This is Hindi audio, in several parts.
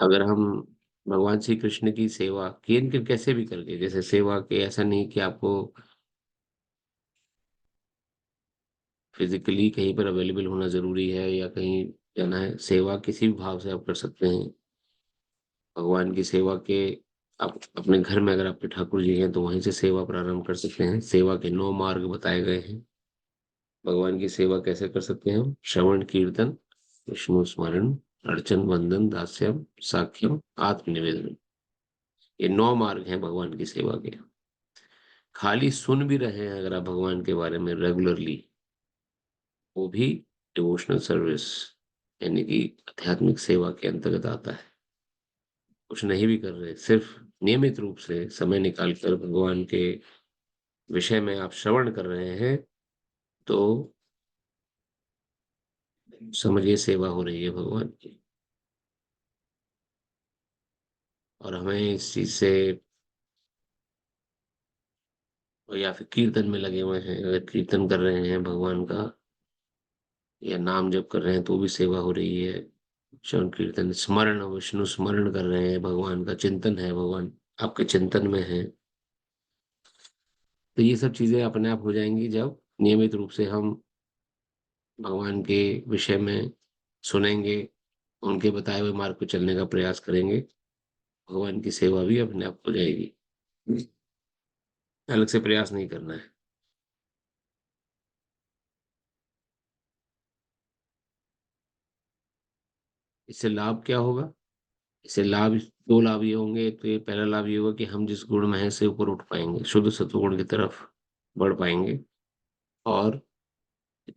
अगर हम भगवान श्री कृष्ण की सेवा केंद्र कैसे भी करके, जैसे सेवा के ऐसा नहीं कि आपको फिजिकली कहीं पर अवेलेबल होना जरूरी है या कहीं जाना है, सेवा किसी भी भाव से आप कर सकते हैं। भगवान की सेवा के आप अपने घर में अगर आपके ठाकुर जी हैं तो वहीं से सेवा प्रारंभ कर सकते हैं। सेवा के 9 मार्ग बताए गए हैं। भगवान की सेवा कैसे कर सकते हैं हम? श्रवण कीर्तन, विष्णु स्मरण, अर्चन वंदन दास्यम साख्यम आत्मनिवेदन, ये 9 मार्ग हैं भगवान की सेवा के। खाली सुन भी रहे हैं अगर आप भगवान के बारे में रेगुलरली, वो भी डिवोशनल सर्विस यानी कि आध्यात्मिक सेवा के अंतर्गत आता है। कुछ नहीं भी कर रहे, सिर्फ नियमित रूप से समय निकाल कर भगवान के विषय में आप श्रवण कर रहे हैं, तो समझिए सेवा हो रही है भगवान की। और हमें इस चीज से, या फिर कीर्तन में लगे हुए हैं, अगर कीर्तन कर रहे हैं भगवान का या नाम जप कर रहे हैं तो भी सेवा हो रही है। श्रवण कीर्तन स्मरण, विष्णु स्मरण कर रहे हैं, भगवान का चिंतन है, भगवान आपके चिंतन में है। तो ये सब चीजें अपने आप हो जाएंगी जब नियमित रूप से हम भगवान के विषय में सुनेंगे, उनके बताए हुए मार्ग पर चलने का प्रयास करेंगे। भगवान की सेवा भी अपने आप हो जाएगी, अलग से प्रयास नहीं करना है। इससे लाभ क्या होगा? इससे लाभ, दो लाभ ये होंगे। एक तो ये पहला लाभ ये होगा कि हम जिस गुण में हैं से ऊपर उठ पाएंगे, शुद्ध सत्वगुण की तरफ बढ़ पाएंगे। और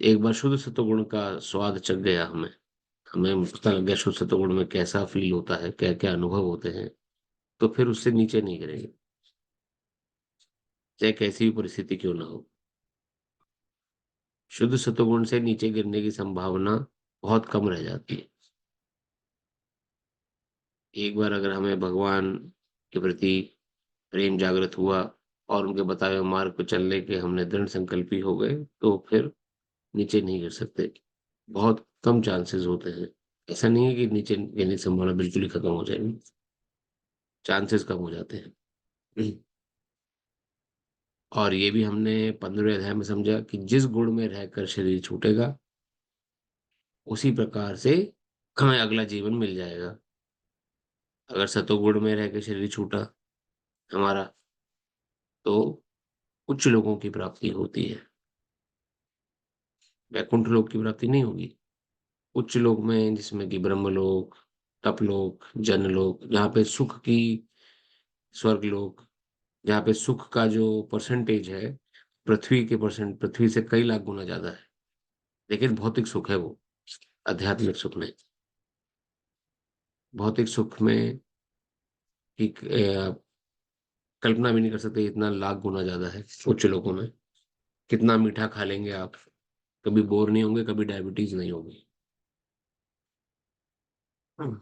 एक बार शुद्ध सत्वगुण का स्वाद चख गया हमें, हमें पता लग गया शुद्ध सत्वगुण में कैसा फील होता है, क्या क्या अनुभव होते हैं, तो फिर उससे नीचे नहीं गिरेंगे, चाहे कैसी भी परिस्थिति क्यों ना हो। शुद्ध सत्वगुण से नीचे गिरने की संभावना बहुत कम रह जाती है। एक बार अगर हमें भगवान के प्रति प्रेम जागृत हुआ और उनके बताए हुए मार्ग पर चलने के हमने दृढ़ संकल्पी हो गए, तो फिर नीचे नहीं गिर सकते। बहुत कम चांसेस होते हैं। ऐसा नहीं है कि नीचे गिरने की संभावना बिल्कुल ही खत्म हो जाएगी, चांसेस कम हो जाते हैं। और ये भी हमने 15वें अध्याय में समझा कि जिस गुण में रहकर शरीर छूटेगा, उसी प्रकार से हमें अगला जीवन मिल जाएगा। अगर सतोगुण में रह के शरीर छूटा हमारा, तो उच्च लोगों की प्राप्ति होती है, वैकुंठ लोक की प्राप्ति नहीं होगी। उच्च लोक में, जिसमें कि ब्रह्मलोक, तपलोक, जनलोक, जहाँ पे सुख की, स्वर्ग लोक, जहाँ पे सुख का जो परसेंटेज है पृथ्वी से कई लाख गुना ज्यादा है। लेकिन भौतिक सुख है वो, आध्यात्मिक सुख नहीं। भौतिक सुख में कि कल्पना भी नहीं कर सकते, इतना लाख गुना ज्यादा है उच्च लोकों में। कितना मीठा खा लेंगे आप, कभी बोर नहीं होंगे, कभी डायबिटीज नहीं होगी।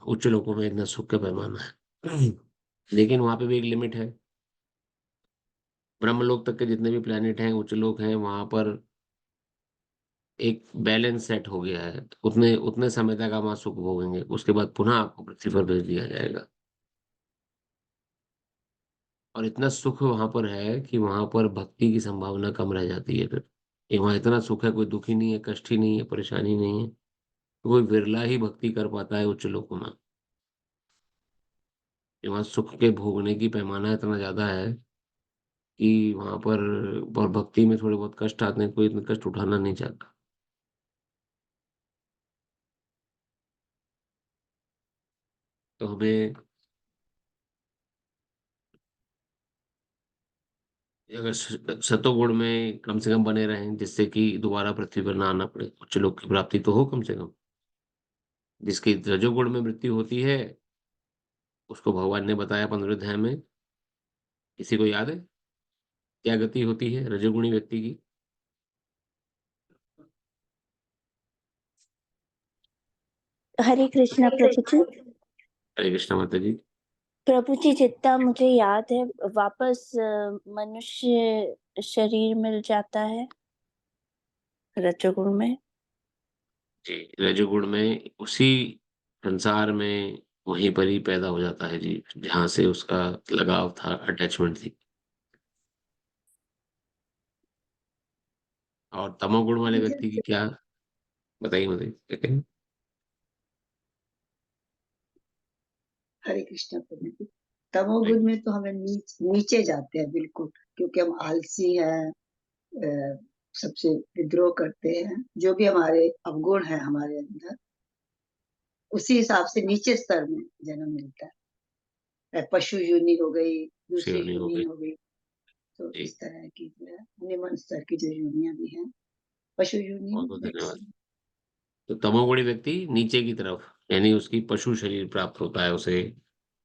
उच्च लोकों में इतना सुख का पैमाना है। लेकिन वहां पे भी एक लिमिट है। ब्रह्मलोक तक के जितने भी प्लेनेट हैं, उच्च लोक हैं, वहां पर एक बैलेंस सेट हो गया है। उतने उतने समय तक आप वहां सुख भोगेंगे, उसके बाद पुनः आपको पृथ्वी पर भेज दिया जाएगा। और इतना सुख वहां पर है कि वहां पर भक्ति की संभावना कम रह जाती है फिर। कि वहां इतना सुख है, कोई दुखी नहीं है, कष्ट ही नहीं है, परेशानी नहीं है। तो कोई विरला ही भक्ति कर पाता है उच्च लोकों में। कि वहां सुख के भोगने की पैमाना इतना ज्यादा है कि वहां पर, और भक्ति में थोड़े बहुत कष्ट आते हैं, कोई इतना कष्ट उठाना नहीं चाहता। तो हमें, अगर सतोगुण में कम से कम बने रहें, जिससे कि दोबारा पृथ्वी पर ना आना पड़े, उच्च लोक की प्राप्ति तो हो कम से कम। जिसकी रजोगुण में मृत्यु होती है, उसको भगवान ने बताया 15वें अध्याय में। किसी को याद है क्या गति होती है रजोगुणी व्यक्ति की? हरे कृष्णा प्रभु जी। हरे कृष्णा माता जी। प्रभु जी, जितना मुझे याद है, वापस मनुष्य शरीर मिल जाता है रजोगुण में। जी, रजोगुण में उसी संसार में वहीं पर ही पैदा हो जाता है जी, जहाँ से उसका लगाव था, अटैचमेंट थी। और तमोगुण वाले मुझे व्यक्ति की क्या, बताइए बताइए क्या कहें? हरे कृष्णा प्रभु जी। तमोगुण में तो हमें नीचे जाते हैं बिल्कुल, क्योंकि हम आलसी हैं, अ, सबसे विद्रोह करते हैं। जो भी हमारे अवगुण है हमारे अंदर, उसी हिसाब से नीचे स्तर में जन्म मिलता है। पशु योनि हो गई, दूसरी श्रेणी हो योनि गई हो गई। तो जी। इस तरह की जो है निम्न स्तर की जो योनियां भी हैं, पशु योनि बहुत में बहुत धन्यवाद। मैक्सिमम। तो तमोगुणी व्यक्ति नीचे की तरफ, यानी उसकी पशु शरीर प्राप्त होता है उसे,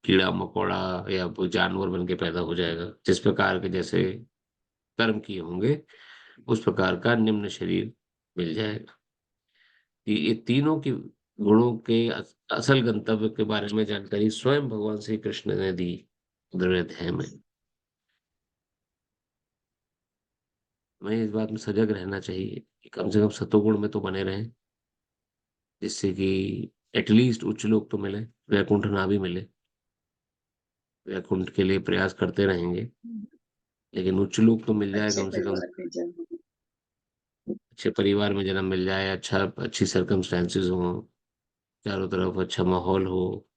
कीड़ा मकोड़ा या वो जानवर बन के पैदा हो जाएगा, जिस प्रकार के जैसे कर्म किए होंगे उस प्रकार का निम्न शरीर मिल जाएगा। ये तीनों की गुणों के असल गंतव्य के बारे में जानकारी स्वयं भगवान श्री कृष्ण ने दी 15वें अध्याय में। हमें इस बात में सजग रहना चाहिए कि कम से कम सतोगुण में तो बने रहें, जिससे कि एटलीस्ट उच्च लोक तो मिले, वैकुंठ ना भी मिले, वैकुंठ के लिए प्रयास करते रहेंगे, लेकिन उच्च लोक तो मिल जाए अच्छे कम से कम। परिवार में जन्म। अच्छे परिवार में जन्म मिल जाए, अच्छी सर्कमस्टेंसेस हो, चारों तरफ अच्छा माहौल हो,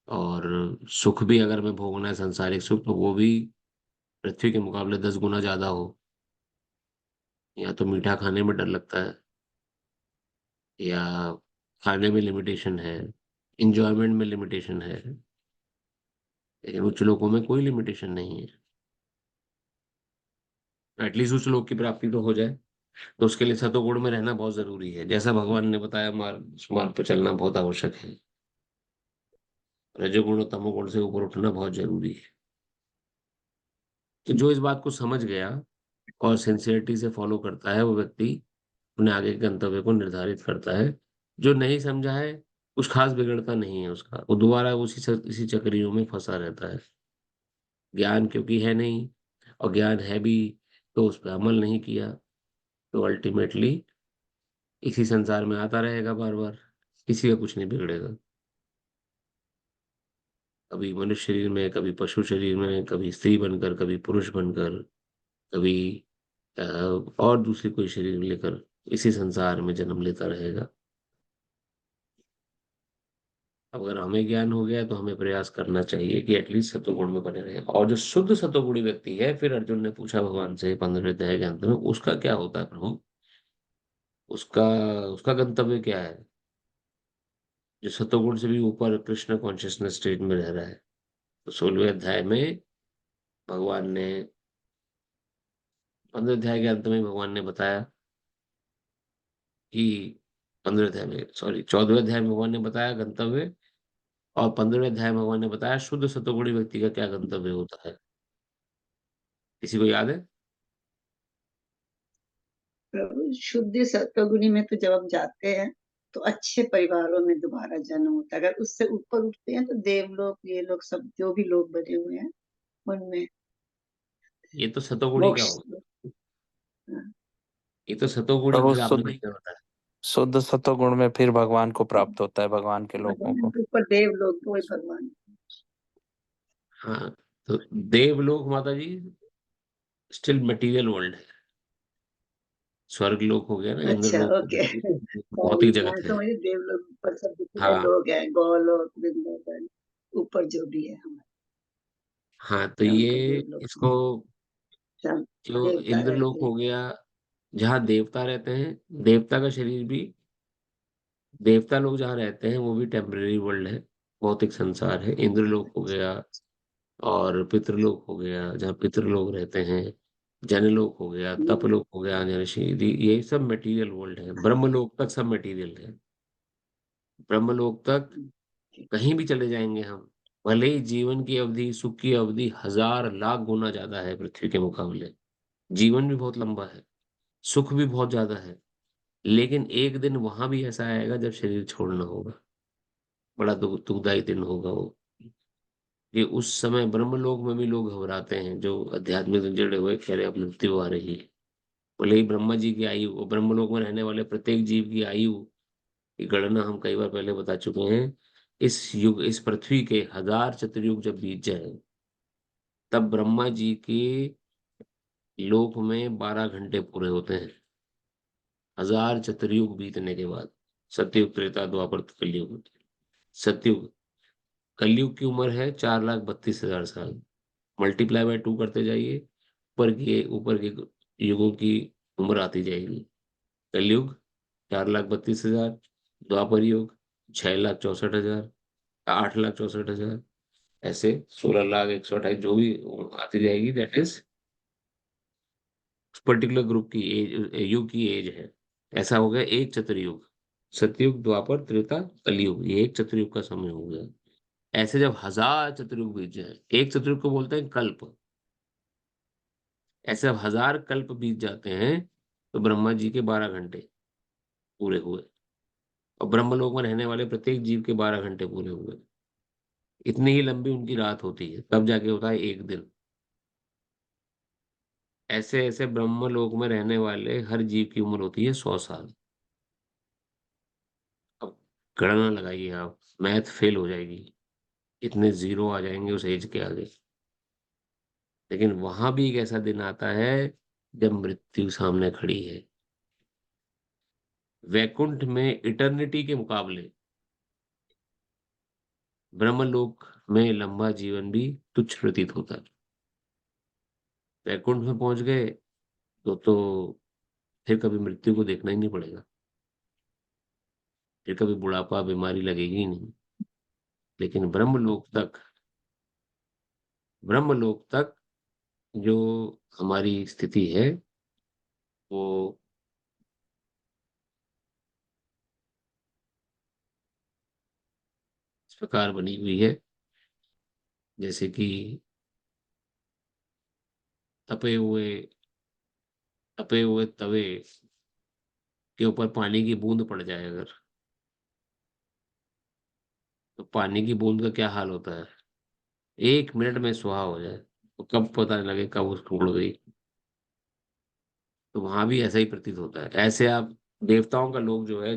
और सुख भी अगर मैं भोगना है सांसारिक सुख, तो वो भी पृथ्वी के मुकाबले 10 गुना ज्यादा हो। या तो मीठा खाने में डर लगता है, या खाने में लिमिटेशन है, इंजॉयमेंट में लिमिटेशन है, लेकिन उच्च लोकों में कोई लिमिटेशन नहीं है। एटलीस्ट उच्च लोक की प्राप्ति तो हो जाए, तो उसके लिए सतोगुण में रहना बहुत जरूरी है। जैसा भगवान ने बताया, मार्ग उस मार्ग पर चलना बहुत आवश्यक है। रजोगुण और तमोगुण से ऊपर उठना बहुत जरूरी है। तो जो इस बात को समझ गया और सिंसियरिटी से फॉलो करता है, वो व्यक्ति अपने आगे के गंतव्य को निर्धारित करता है। जो नहीं समझा है, कुछ खास बिगड़ता नहीं है उसका, वो दोबारा इसी चक्रियों में फंसा रहता है। ज्ञान क्योंकि है नहीं, और ज्ञान है भी तो उस पर अमल नहीं किया, तो अल्टीमेटली इसी संसार में आता रहेगा बार बार, किसी का कुछ नहीं बिगड़ेगा। कभी मनुष्य शरीर में, कभी पशु शरीर में, कभी स्त्री बनकर, कभी पुरुष बनकर, कभी और दूसरी कोई शरीर लेकर इसी संसार में जन्म लेता रहेगा। अगर हमें ज्ञान हो गया तो हमें प्रयास करना चाहिए कि एटलीस्ट सतोगुण में बने रहे। और जो शुद्ध सतोगुणी व्यक्ति है, फिर अर्जुन ने पूछा भगवान से 15वें अध्याय के अंत में, उसका क्या होता है प्रभु, उसका उसका गंतव्य क्या है, जो सतोगुण से भी ऊपर कृष्ण कॉन्शियसनेस स्टेट में रह रहा है। तो 16वें अध्याय में भगवान ने, 15वें अध्याय के अंत में भगवान ने बताया कि 15वें अध्याय में, सॉरी 14वें अध्याय में भगवान ने बताया गंतव्य, और 15वें अध्याय में भगवान ने बताया शुद्ध सतोगुणी व्यक्ति का क्या गंतव्य होता है। किसी को याद है? प्रभु शुद्ध सत्वगुणी में तो जब हम जाते हैं, तो अच्छे परिवारों में दोबारा जन्म होता है। अगर उससे ऊपर उठते हैं तो देवलोक, ये लोग सब जो भी लोग बने हुए हैं उनमें ये तो सतोगुणी का मोक्ष। होगा। हाँ, ये तो सतोगुणी प्रभु फिर आपने शुद्ध नहीं क्या बताया। शुद्ध सत्वगुण में फिर भगवान को प्राप्त होता है, भगवान के लोगों भगवान को। के ऊपर देवलोक, वही भगवान। हाँ, तो देवलोक माता जी स्टिल मटेरियल वर्ल्ड है। स्वर्ग लोक हो गया ना, इंद्र अच्छा, लोक हो ओके। गया, भौतिक सॉरी, मैं जगत है। समझ देवलोक ऊपर सब जितने हाँ लोग हैं, गोलोक, वृंदावन, ऊपर जो भी है हमारे, हाँ, तो मैं उनको ये देवलोक इसको, समझ। सब जो देवता इंद्र लोक रहते हैं। हो गया, जहाँ देवता रहते हैं, देवता का शरीर भी, देवता लोग जहाँ रहते हैं वो भी टेम्परेरी वर्ल्ड है, भौतिक संसार है। इंद्र लोक हो गया, और पितृलोक हो गया जहाँ पितृलोग रहते हैं, जनलोक हो गया, हम्म, तपलोक हो गया, ऋषि, ये सब मटेरियल वर्ल्ड है। ब्रह्मलोक तक सब मटेरियल है। ब्रह्मलोक तक कहीं भी चले जाएंगे हम, भले ही जीवन की अवधि, सुख की अवधि 1000 लाख गुना ज्यादा है पृथ्वी के मुकाबले, जीवन भी बहुत लंबा है, सुख भी बहुत ज्यादा है, लेकिन एक दिन वहां भी ऐसा आएगा जब शरीर छोड़ना होगा। बड़ा दुखदाई दिन होगा वो, कि उस समय ब्रह्मलोक में भी लोग घबराते हैं, जो अध्यात्म से जुड़े हुए, कह रहे अब मृत्यु आ रही है। बोले ही ब्रह्मा जी की आयु, और ब्रह्मलोक में रहने वाले प्रत्येक जीव की आयु की गणना हम कई बार पहले बता चुके हैं, इस पृथ्वी के 1000 चतुर्युग जब बीत जाए, तब ब्रह्मा जी के लोक में 12 घंटे पूरे होते हैं। 1000 चतुर्युग बीतने के बाद, सतयुग, त्रेता, द्वापर, कलयुग। सतयुग, कलयुग की उम्र है 4,32,000 साल। मल्टीप्लाई बाय 2 करते जाइए, ऊपर के युगों की उम्र आती जाएगी। कलयुग 4,32,000, द्वापर युग 6,64,000, 8,64,000, ऐसे 16,128 जो भी आती जाएगी, दैट इज पर्टिकुलर ग्रुप की एज, युग की एज है। ऐसा हो गया एक चतुर्युग। सतयुग, द्वापर, त्रेता, कलयुग, ये एक चतुर्युग का समय हो गया। ऐसे जब 1000 चतुर्युग बीत जाए, एक चतुर्युग को बोलते हैं कल्प, ऐसे अब 1000 कल्प बीत जाते हैं, तो ब्रह्मा जी के 12 घंटे पूरे हुए, और ब्रह्मलोक में रहने वाले प्रत्येक जीव के 12 घंटे पूरे हुए। इतनी ही लंबी उनकी रात होती है, तब जाके होता है एक दिन। ऐसे ऐसे ब्रह्मलोक में रहने वाले हर जीव की उम्र होती है 100 साल। अब गणना लगाइए आप, मैथ फेल हो जाएगी, इतने जीरो आ जाएंगे उस एज के आगे। लेकिन वहां भी एक ऐसा दिन आता है जब मृत्यु सामने खड़ी है। वैकुंठ में इटर्निटी के मुकाबले ब्रह्मलोक में लंबा जीवन भी तुच्छ प्रतीत होता है। वैकुंठ में पहुंच गए तो फिर कभी मृत्यु को देखना ही नहीं पड़ेगा, फिर कभी बुढ़ापा, बीमारी लगेगी ही नहीं। लेकिन ब्रह्मलोक तक जो हमारी स्थिति है, वो इस प्रकार बनी हुई है, जैसे कि तपे हुए तपे हुए तवे के ऊपर पानी की बूंद पड़ जाए अगर, तो पानी की बूंद का क्या हाल होता है, 1 मिनट में सुहा हो जाए, तो कब पता नहीं लगे कब उसको उड़ गई। तो वहां भी ऐसा ही प्रतीत होता है। ऐसे आप देवताओं का लोग जो है,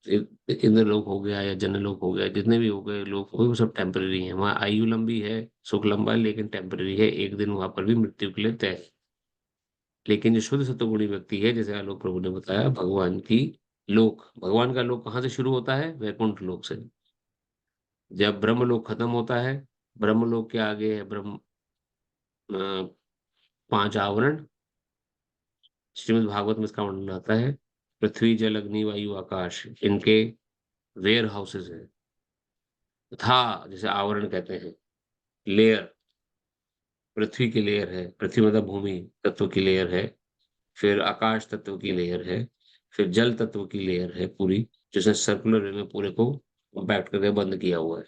इंद्र लोक हो गया या जन लोक हो गया, जितने भी हो गए लोग हो गए, वो सब टेम्पररी है। वहाँ आयु लंबी है, सुख लंबा है, लेकिन टेम्पररी है। एक दिन वहां पर भी मृत्यु के लिए तय है। लेकिन जो शुद्ध सत्वगुणी व्यक्ति है, जैसे आलोक प्रभु ने बताया, भगवान का लोक कहाँ से शुरू होता है? वैकुंठ लोक से। जब ब्रह्मलोक खत्म होता है, ब्रह्मलोक के आगे है अ, 5 आवरण। श्रीमद् भागवत में इसका वर्णन आता है। पृथ्वी, जल, अग्नि, वायु, आकाश, इनके वेयर हाउसेज है। था, जैसे आवरण कहते हैं, लेयर, पृथ्वी की लेयर है, पृथ्वी मतलब भूमि तत्व की लेयर है। फिर आकाश तत्व की लेयर है। फिर जल तत्व की लेयर है पूरी, जिसने सर्कुलर वे में पूरे को कॉम्पैक्ट करके बंद किया हुआ है।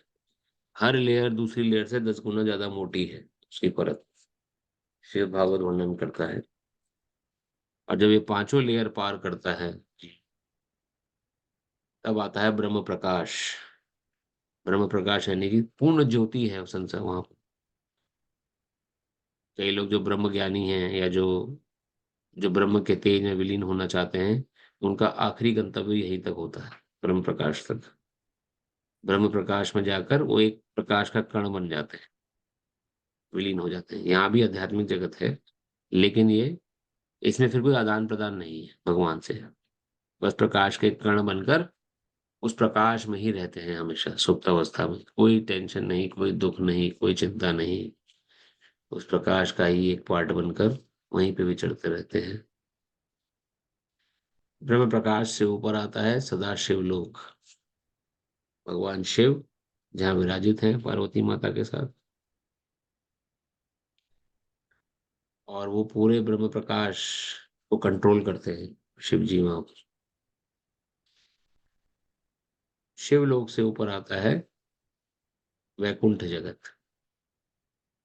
हर लेयर दूसरी लेयर से 10 गुना ज्यादा मोटी है उसकी परत, शिव भागवत वर्णन करता है। और जब ये पांचों लेयर पार करता है, तब आता है ब्रह्म प्रकाश। ब्रह्म प्रकाश यानी कि पूर्ण ज्योति है संसार वहां पर। कई लोग जो ब्रह्म ज्ञानी हैं, या जो जो ब्रह्म के तेज में विलीन होना चाहते हैं, उनका आखिरी गंतव्य यहीं तक होता है, ब्रह्म प्रकाश तक। ब्रह्म प्रकाश में जाकर वो एक प्रकाश का कण बन जाते हैं, विलीन हो जाते हैं। यहाँ भी आध्यात्मिक जगत है, लेकिन ये इसमें फिर कोई आदान प्रदान नहीं है भगवान से। बस प्रकाश के कण बनकर उस प्रकाश में ही रहते हैं हमेशा, सुप्त अवस्था में। कोई टेंशन नहीं, कोई दुख नहीं, कोई चिंता नहीं। उस प्रकाश का ही एक पार्ट बनकर वहीं पे विचरते रहते हैं। ब्रह्म प्रकाश से ऊपर आता है सदाशिव लोक। भगवान शिव जहाँ विराजित हैं पार्वती माता के साथ, और वो पूरे ब्रह्म प्रकाश को कंट्रोल करते हैं शिव जी वहां पर। शिवलोक से ऊपर आता है वैकुंठ जगत,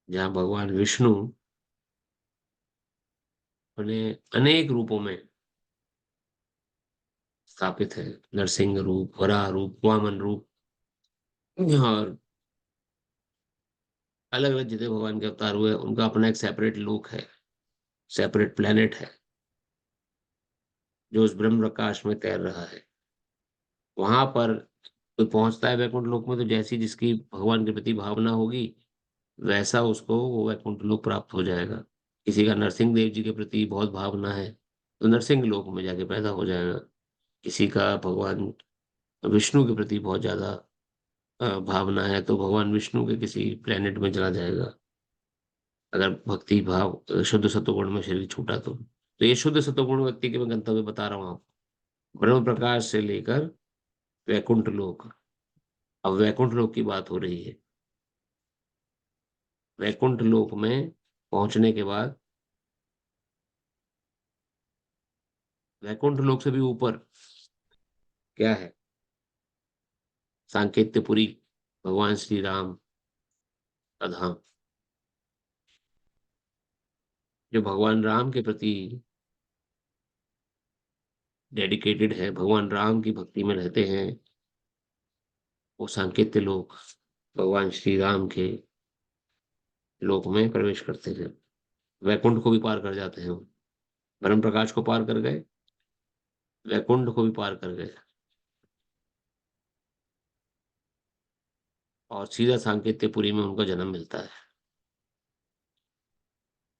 जहाँ भगवान विष्णु अपने अनेक रूपों में स्थापित है। नरसिंह रूप, वराह रूप, वामन रूप, और अलग अलग जितने भगवान के अवतार हुए, उनका अपना एक सेपरेट लोक है, सेपरेट प्लेनेट है, जो उस ब्रह्म प्रकाश में तैर रहा है। वहां पर कोई पहुंचता है वैकुंठ लोक में तो जैसी जिसकी भगवान के प्रति भावना होगी वैसा उसको वो वैकुंठ लोक प्राप्त हो जाएगा। किसी का नरसिंह देव जी के प्रति बहुत भावना है तो नरसिंह लोक में जाके पैदा हो जाएगा। किसी का भगवान विष्णु के प्रति बहुत ज्यादा भावना है तो भगवान विष्णु के किसी प्लेनेट में चला जाएगा। अगर भक्ति भाव शुद्ध सत्वगुण में शरीर छूटा तो ये शुद्ध सत्वगुण व्यक्ति के मैं गंतव्य बता रहा हूँ आपको। ब्रह्म प्रकाश से लेकर वैकुंठ लोक। अब वैकुंठ लोक की बात हो रही है। वैकुंठ लोक में पहुंचने के बाद वैकुंठ लोक से भी ऊपर क्या है? सांकेत्यपुरी, भगवान श्री राम का धाम। जो भगवान राम के प्रति डेडिकेटेड है, भगवान राम की भक्ति में रहते हैं, वो सांकेत्य लोक भगवान श्री राम के लोक में प्रवेश करते हैं। वैकुंठ को भी पार कर जाते हैं वो। ब्रह्म प्रकाश को पार कर गए, वैकुंठ को भी पार कर गए और सीधा सांकेत्यपुरी में उनका जन्म मिलता है।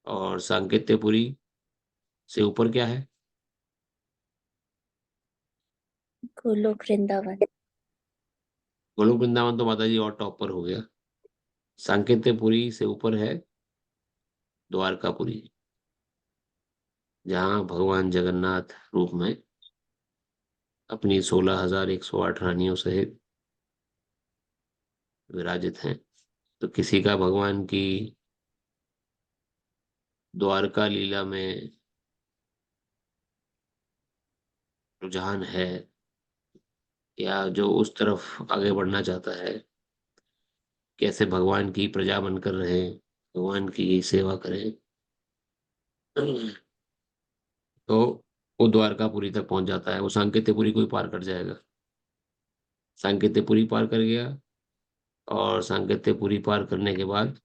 और सांकेत्यपुरी से ऊपर क्या है? गोलोक वृंदावन। गोलोक वृंदावन तो माता जी और टॉप पर हो गया। सांकेत्यपुरी से ऊपर है द्वारकापुरी, जहाँ भगवान जगन्नाथ रूप में अपनी 16,108 रानियों सहित विराजित हैं। तो किसी का भगवान की द्वारका लीला में रुझान है या जो उस तरफ आगे बढ़ना चाहता है, कैसे भगवान की प्रजा बनकर रहे, भगवान की सेवा करें, तो वो द्वारकापुरी तक पहुंच जाता है। वो सांकेत्यपुरी को ही पार कर जाएगा। सांकेत्यपुरी पार कर गया और सांकेत्यपुरी पार करने के बाद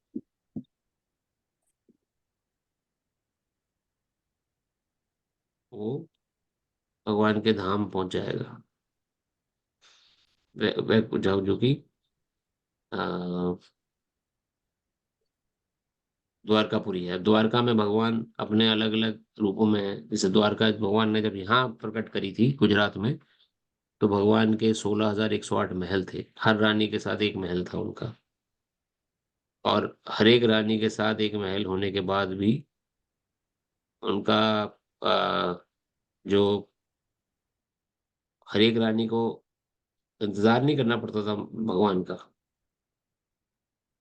वो भगवान के धाम पहुंच जाएगा। वे जाओ जो कि द्वारकापुरी है। द्वारका में भगवान अपने अलग अलग रूपों में है। जैसे द्वारका भगवान ने जब यहाँ प्रकट करी थी गुजरात में, तो भगवान के 16,108 महल थे। हर रानी के साथ एक महल था उनका। और हर एक रानी के साथ एक महल होने के बाद भी उनका जो हर एक रानी को इंतजार नहीं करना पड़ता था भगवान का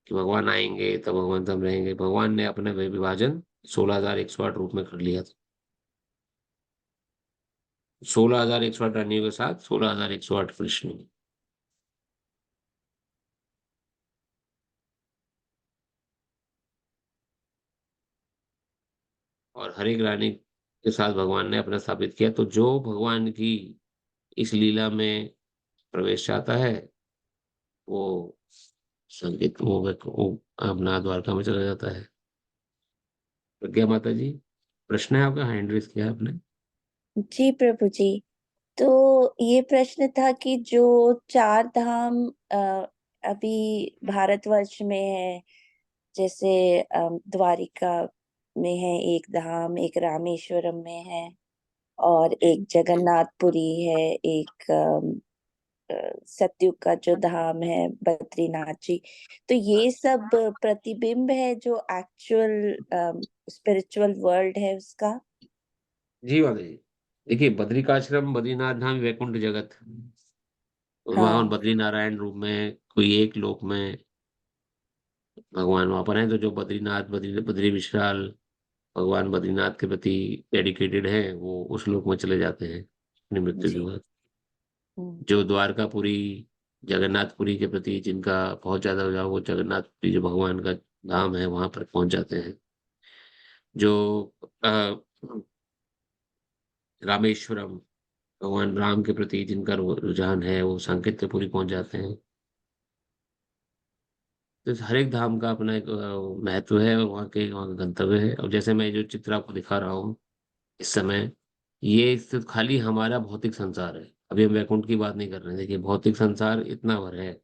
कि भगवान आएंगे तब भगवान तब रहेंगे। भगवान ने अपना विभाजन 16,108 रूप में कर लिया था। 16,108 रानियों के साथ 16,108 कृष्ण। और हर एक रानी के साथ भगवान ने अपना स्थापित किया। तो जो भगवान की इस लीला में प्रवेश चाहता है वो संकेत वो अपना द्वारका में चला जाता है। प्रज्ञा माता जी, प्रश्न है आपका? हैंड रेज किया है आपने। जी प्रभु जी। तो ये प्रश्न था कि जो 4 धाम अभी भारतवर्ष में है, जैसे द्वारिका में है एक धाम, एक रामेश्वरम में है और एक जगन्नाथपुरी है, एक सतयुग का जो धाम है बद्रीनाथ जी। तो ये सब प्रतिबिंब है जो एक्चुअल स्पिरिचुअल वर्ल्ड है उसका। जी माता जी, देखिए बद्रिकाश्रम, बद्रीनाथ धाम, वैकुंठ जगत, भगवान हाँ बद्री नारायण रूप में कोई एक लोक में भगवान वहां पर है। तो जो बद्रीनाथ बद्री विशाल भगवान बद्रीनाथ के प्रति डेडिकेटेड है वो उस लोक में चले जाते हैं अपनी मृत्यु के जी। बाद। हम्म, जो द्वारकापुरी जगन्नाथपुरी के प्रति जिनका बहुत ज्यादा लगाव, वो जगन्नाथपुरी जो भगवान का धाम है वहां पर पहुंच जाते हैं। जो अ, रामेश्वरम भगवान राम के प्रति जिनका रुझान है वो सांकेत्यपुरी पहुंच जाते हैं। तो इस हर एक धाम का अपना एक महत्व है और वहाँ का गंतव्य है। और जैसे मैं जो चित्र आपको दिखा रहा हूँ इस समय, ये सिर्फ खाली हमारा भौतिक संसार है। अभी हम वैकुंठ की बात नहीं कर रहे हैं। देखिए भौतिक संसार इतना भर है।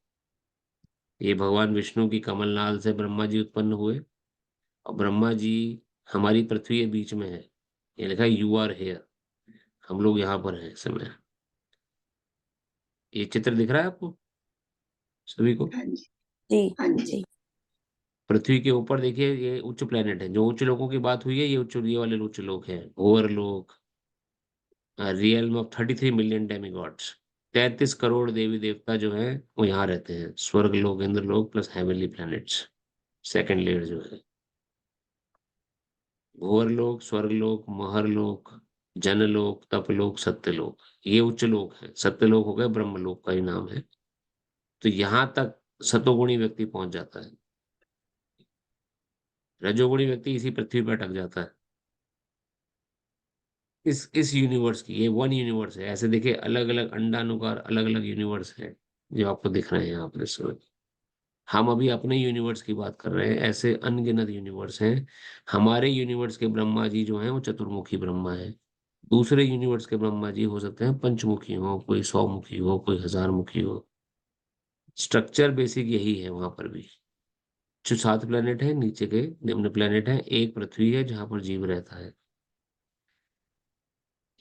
ये भगवान विष्णु की कमल नाल से ब्रह्मा जी उत्पन्न हुए, और ब्रह्मा जी हमारी पृथ्वी के बीच में है। ये लिखा है यू आर हेयर, हम लोग यहाँ पर हैं इस समय। ये चित्र दिख रहा है आपको सभी को? हाँ जी, जी हाँ जी, जी पृथ्वी के ऊपर देखिए ये उच्च प्लेनेट है। जो उच्च लोगों की बात हुई है, ये उच्च, ये वाले उच्च लोक हैं, भूवर लोक, realm of 33 million demigods. 33 crore देवी देवता जो है वो यहाँ रहते हैं। स्वर्ग लोक, इंद्र लोक plus heavenly planets, second layer जो है। भूवर लोक, स्वर्ग लोक, महर लोक, जनलोक, तपलोक, सत्यलोक, ये उच्च लोक है। सत्यलोक हो गए ब्रह्म लोक का ही नाम है। तो यहाँ तक सतोगुणी व्यक्ति पहुंच जाता है। रजोगुणी व्यक्ति इसी पृथ्वी पर अटक जाता है। इस यूनिवर्स की, ये वन यूनिवर्स है। ऐसे देखिए अलग अलग अंडानुकार अलग अलग यूनिवर्स है जो आपको दिख रहे हैं यहाँ पर इस समय। हम अभी अपने यूनिवर्स की बात कर रहे हैं, ऐसे अनगिनत यूनिवर्स हैं। हमारे यूनिवर्स के ब्रह्मा जी जो हैं वो चतुर्मुखी ब्रह्मा है। दूसरे यूनिवर्स के ब्रह्मा जी हो सकते हैं पंचमुखी हो, कोई 100 मुखी हो, कोई 1000 मुखी हो। स्ट्रक्चर बेसिक यही है वहां पर भी। जो 7 प्लेनेट है नीचे के निम्न प्लेनेट है, एक पृथ्वी है जहां पर जीव रहता है।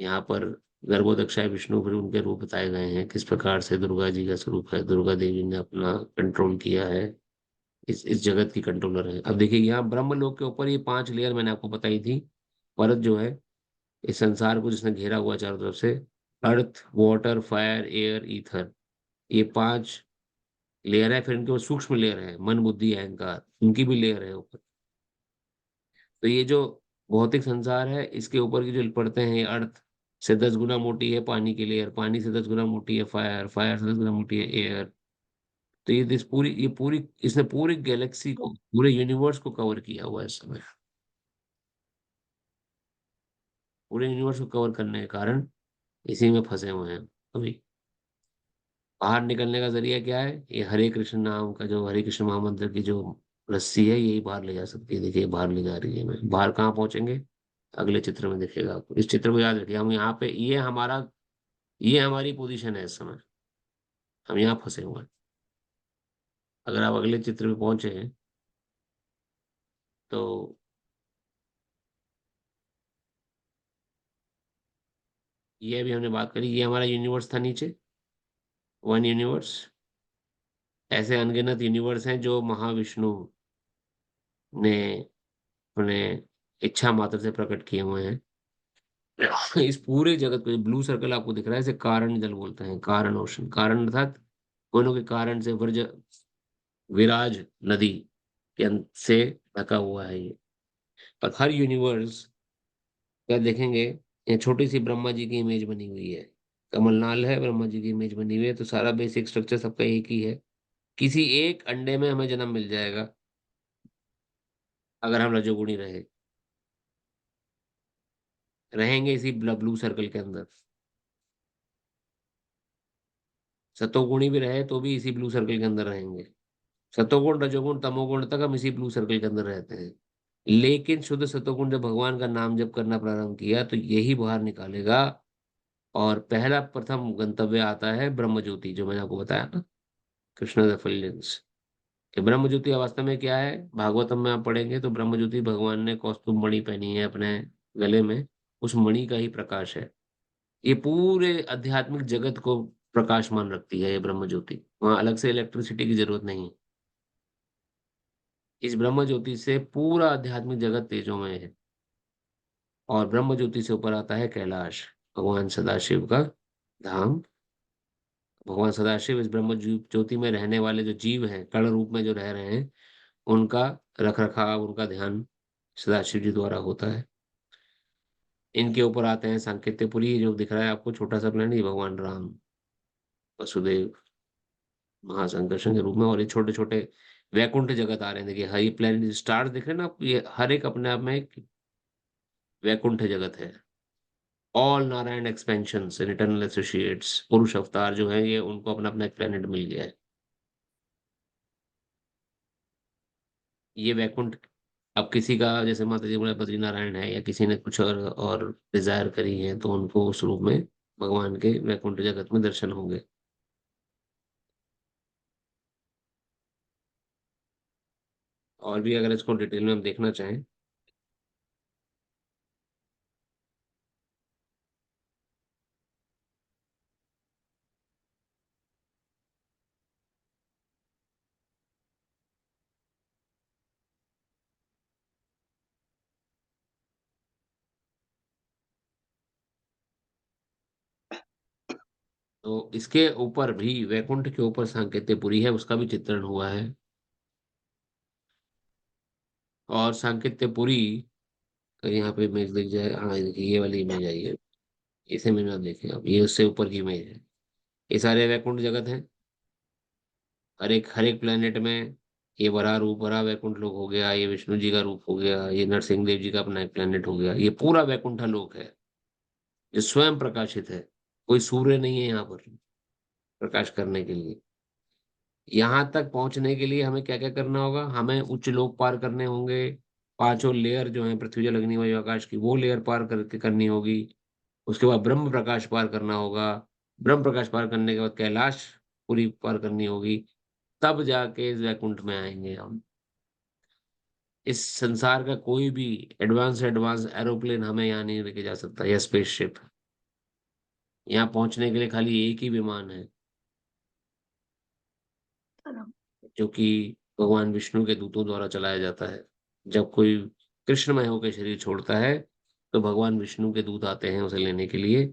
यहाँ पर गर्भोदक्षाय विष्णु, फिर उनके रूप बताए गए हैं, किस प्रकार से दुर्गा जी का स्वरूप है। दुर्गा देवी ने अपना कंट्रोल किया है, इस जगत की कंट्रोलर है। अब देखिए यहाँ ब्रह्मलोक के ऊपर ये 5 लेयर मैंने आपको बताई थी। परत जो है इस संसार को जिसने घेरा हुआ चारों तरफ से, अर्थ, वाटर, फायर, एयर, ईथर, ये 5 लेयर है। फिर इनके ऊपर सूक्ष्म लेयर है, मन, बुद्धि, अहंकार, उनकी भी लेयर है ऊपर। तो ये जो भौतिक संसार है, इसके ऊपर की जो परतें हैं, ये अर्थ से 10 गुना मोटी है पानी की लेयर, पानी से 10 गुना मोटी है फायर, फायर से 10 गुना मोटी है एयर। तो ये पूरी इसने पूरी गैलेक्सी को, पूरे यूनिवर्स को कवर किया हुआ है इस समय। पूरे यूनिवर्स को कवर करने के कारण इसी में फंसे हुए हैं अभी। बाहर निकलने का जरिया क्या है? ये हरे कृष्ण नाम का, जो हरे कृष्ण महामंत्र की जो रस्सी है, यही बाहर ले जा सकती है। देखिए बाहर ले जा रही है। मैं बाहर कहाँ पहुंचेंगे अगले चित्र में दिखेगा आपको। इस चित्र को याद रखिए, हम यहाँ पे, ये हमारी पोजीशन है इस समय। हम यहाँ फंसे हुए हैं। अगर आप अगले चित्र में पहुंचे हैं तो ये अभी हमने बात करी, ये हमारा यूनिवर्स था नीचे, वन यूनिवर्स। ऐसे अनगिनत यूनिवर्स हैं जो महाविष्णु ने अपने इच्छा मात्र से प्रकट किए हुए हैं। इस पूरे जगत को, ब्लू सर्कल आपको दिख रहा है, इसे कारण जल बोलते हैं। कारण ओशन, कारण अर्थात दोनों के कारण से वर्ज, विराज नदी के अंत से ढका हुआ है ये। और हर यूनिवर्स क्या देखेंगे, ये छोटी सी ब्रह्मा जी की इमेज बनी हुई है। कमलनाल है, ब्रह्मा जी की इमेज बनी हुई है। तो सारा बेसिक स्ट्रक्चर सबका एक ही है। किसी एक अंडे में हमें जन्म मिल जाएगा अगर हम रजोगुणी रहेंगे इसी ब्लू सर्कल के अंदर। सतोगुणी भी रहे तो भी इसी ब्लू सर्कल के अंदर रहेंगे। सतोगुण, रजोगुण, तमोगुण तक हम इसी ब्लू सर्कल के अंदर रहते हैं। लेकिन शुद्ध सतोगुण जब भगवान का नाम जप करना प्रारंभ किया तो यही बाहर निकालेगा। और पहला प्रथम गंतव्य आता है ब्रह्म ज्योति, जो मैंने आपको बताया ना, कृष्ण रेफरेंस। कि ब्रह्म ज्योति वास्तव में क्या है, भागवतम में आप पढ़ेंगे तो ब्रह्म ज्योति भगवान ने कौस्तुभ मणि पहनी है अपने गले में, उस मणि का ही प्रकाश है। ये पूरे आध्यात्मिक जगत को प्रकाशमान रखती है ये ब्रह्म ज्योति। वहां अलग से इलेक्ट्रिसिटी की जरूरत नहीं है। इस ब्रह्म ज्योति से पूरा आध्यात्मिक जगत तेजों में है। और ब्रह्म ज्योति से ऊपर आता है कैलाश, भगवान सदाशिव का धाम। भगवान सदाशिव इस ब्रह्म ज्योति में रहने वाले जो जीव हैं, कण रूप में जो रह रहे हैं, उनका रख रखाव, उनका ध्यान सदाशिव जी द्वारा होता है। इनके ऊपर आते हैं सांकेत्यपुरी, जो दिख रहा है आपको छोटा सा प्लेनेट, ये भगवान राम, वसुदेव, महासंकर्षण के रूप में। और ये छोटे छोटे वैकुंठ जगत आ रहे हैं। देखिए हर ये प्लेनेट स्टार्स दिख रहे हैं ना आपको, ये हर एक अपने आप में एक वैकुंठ जगत है। All Narayan expansions in eternal associates, पुरुष अवतार जो है, ये उनको अपना अपना एक प्लेनेट मिल गया है। ये वैकुंठ, अब किसी का जैसे माता जी बोले बद्री नारायण है, या किसी ने कुछ और डिजायर करी है, तो उनको उस रूप में भगवान के वैकुंठ जगत में दर्शन होंगे। और भी अगर इसको डिटेल में हम देखना चाहें, तो इसके ऊपर भी, वैकुंठ के ऊपर सांकेत्यपुरी है, उसका भी चित्रण हुआ है। और सांकेत्यपुरी का यहाँ पे इमेज दिख जाए, हाँ देखिए ये वाली इमेज आई है, इस इमेज में आप देखें, अब ये उससे ऊपर की इमेज है। ये सारे वैकुंठ जगत हैं। हर एक प्लेनेट में, ये वराह रूप, वराह वैकुंठ लोक हो गया, ये विष्णु जी का रूप हो गया, ये नरसिंह देव जी का अपना एक प्लेनेट हो गया, ये पूरा वैकुंठ लोक है जो स्वयं प्रकाशित है। कोई सूर्य नहीं है यहाँ पर प्रकाश करने के लिए। यहाँ तक पहुंचने के लिए हमें क्या क्या करना होगा? हमें उच्च लोक पार करने होंगे, पांचों लेयर जो है, पृथ्वी जल अग्नि वायु आकाश की, वो लेयर पार करके करनी होगी। उसके बाद ब्रह्म प्रकाश पार करना होगा। ब्रह्म प्रकाश पार करने के बाद कैलाश पूरी पार करनी होगी। तब जाके इस वैकुंठ में आएंगे हम। इस संसार का कोई भी एडवांस एडवांस एरोप्लेन हमें यहाँ नहीं लेके जा सकता, या स्पेसशिप। यहाँ पहुंचने के लिए खाली एक ही विमान है, जो कि भगवान विष्णु के दूतों द्वारा चलाया जाता है। जब कोई कृष्णमय होकर शरीर छोड़ता है, तो भगवान विष्णु के दूत आते हैं उसे लेने के लिए।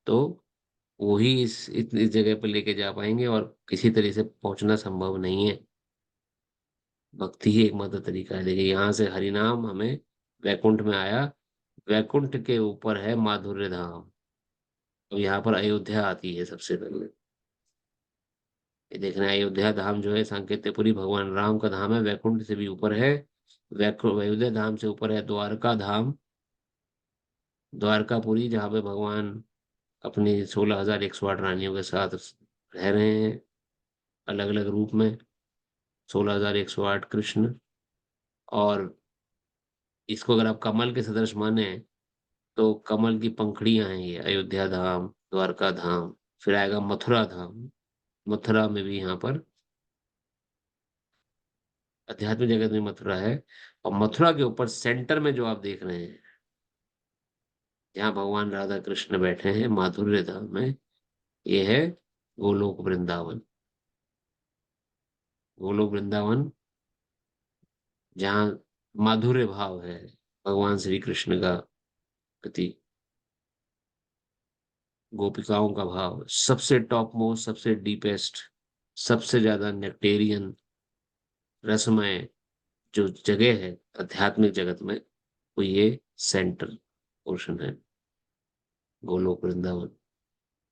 तो वही इस जगह पर लेके जा पाएंगे, और किसी तरह से पहुंचना संभव नहीं है। भक्ति ही एकमात्र तरीका है। देखिए यहाँ से हरिनाम हमें वैकुंठ में आया। वैकुंठ के ऊपर है माधुर्य धाम। तो यहाँ पर अयोध्या आती है सबसे पहले। ये देखना है, अयोध्या धाम जो है सांकेत्यपुरी भगवान राम का धाम है, वैकुंठ से भी ऊपर है। अयोध्या धाम से ऊपर है द्वारका धाम, द्वारकापुरी, जहाँ पे भगवान अपनी 16,108 रानियों के साथ रह रहे हैं, अलग अलग रूप में। 16,108 कृष्ण। और इसको अगर आप कमल के सदृश माने, तो कमल की पंखुड़ियां हैं ये। अयोध्या धाम, द्वारका धाम, फिर आएगा मथुरा धाम। मथुरा में भी यहाँ पर अध्यात्म जगत में मथुरा है। और मथुरा के ऊपर सेंटर में जो आप देख रहे हैं, जहाँ भगवान राधा कृष्ण बैठे हैं माधुर्य धाम में, ये है गोलोक वृंदावन। गोलोक वृंदावन, जहाँ माधुर्य भाव है भगवान श्री कृष्ण का प्रति, गोपिकाओं का भाव सबसे टॉप मोस्ट, सबसे डीपेस्ट, सबसे ज्यादा नेक्टेरियन, रसमय जो जगह है आध्यात्मिक जगत में, वो ये सेंट्रल पोर्शन है, गोलोक वृंदावन।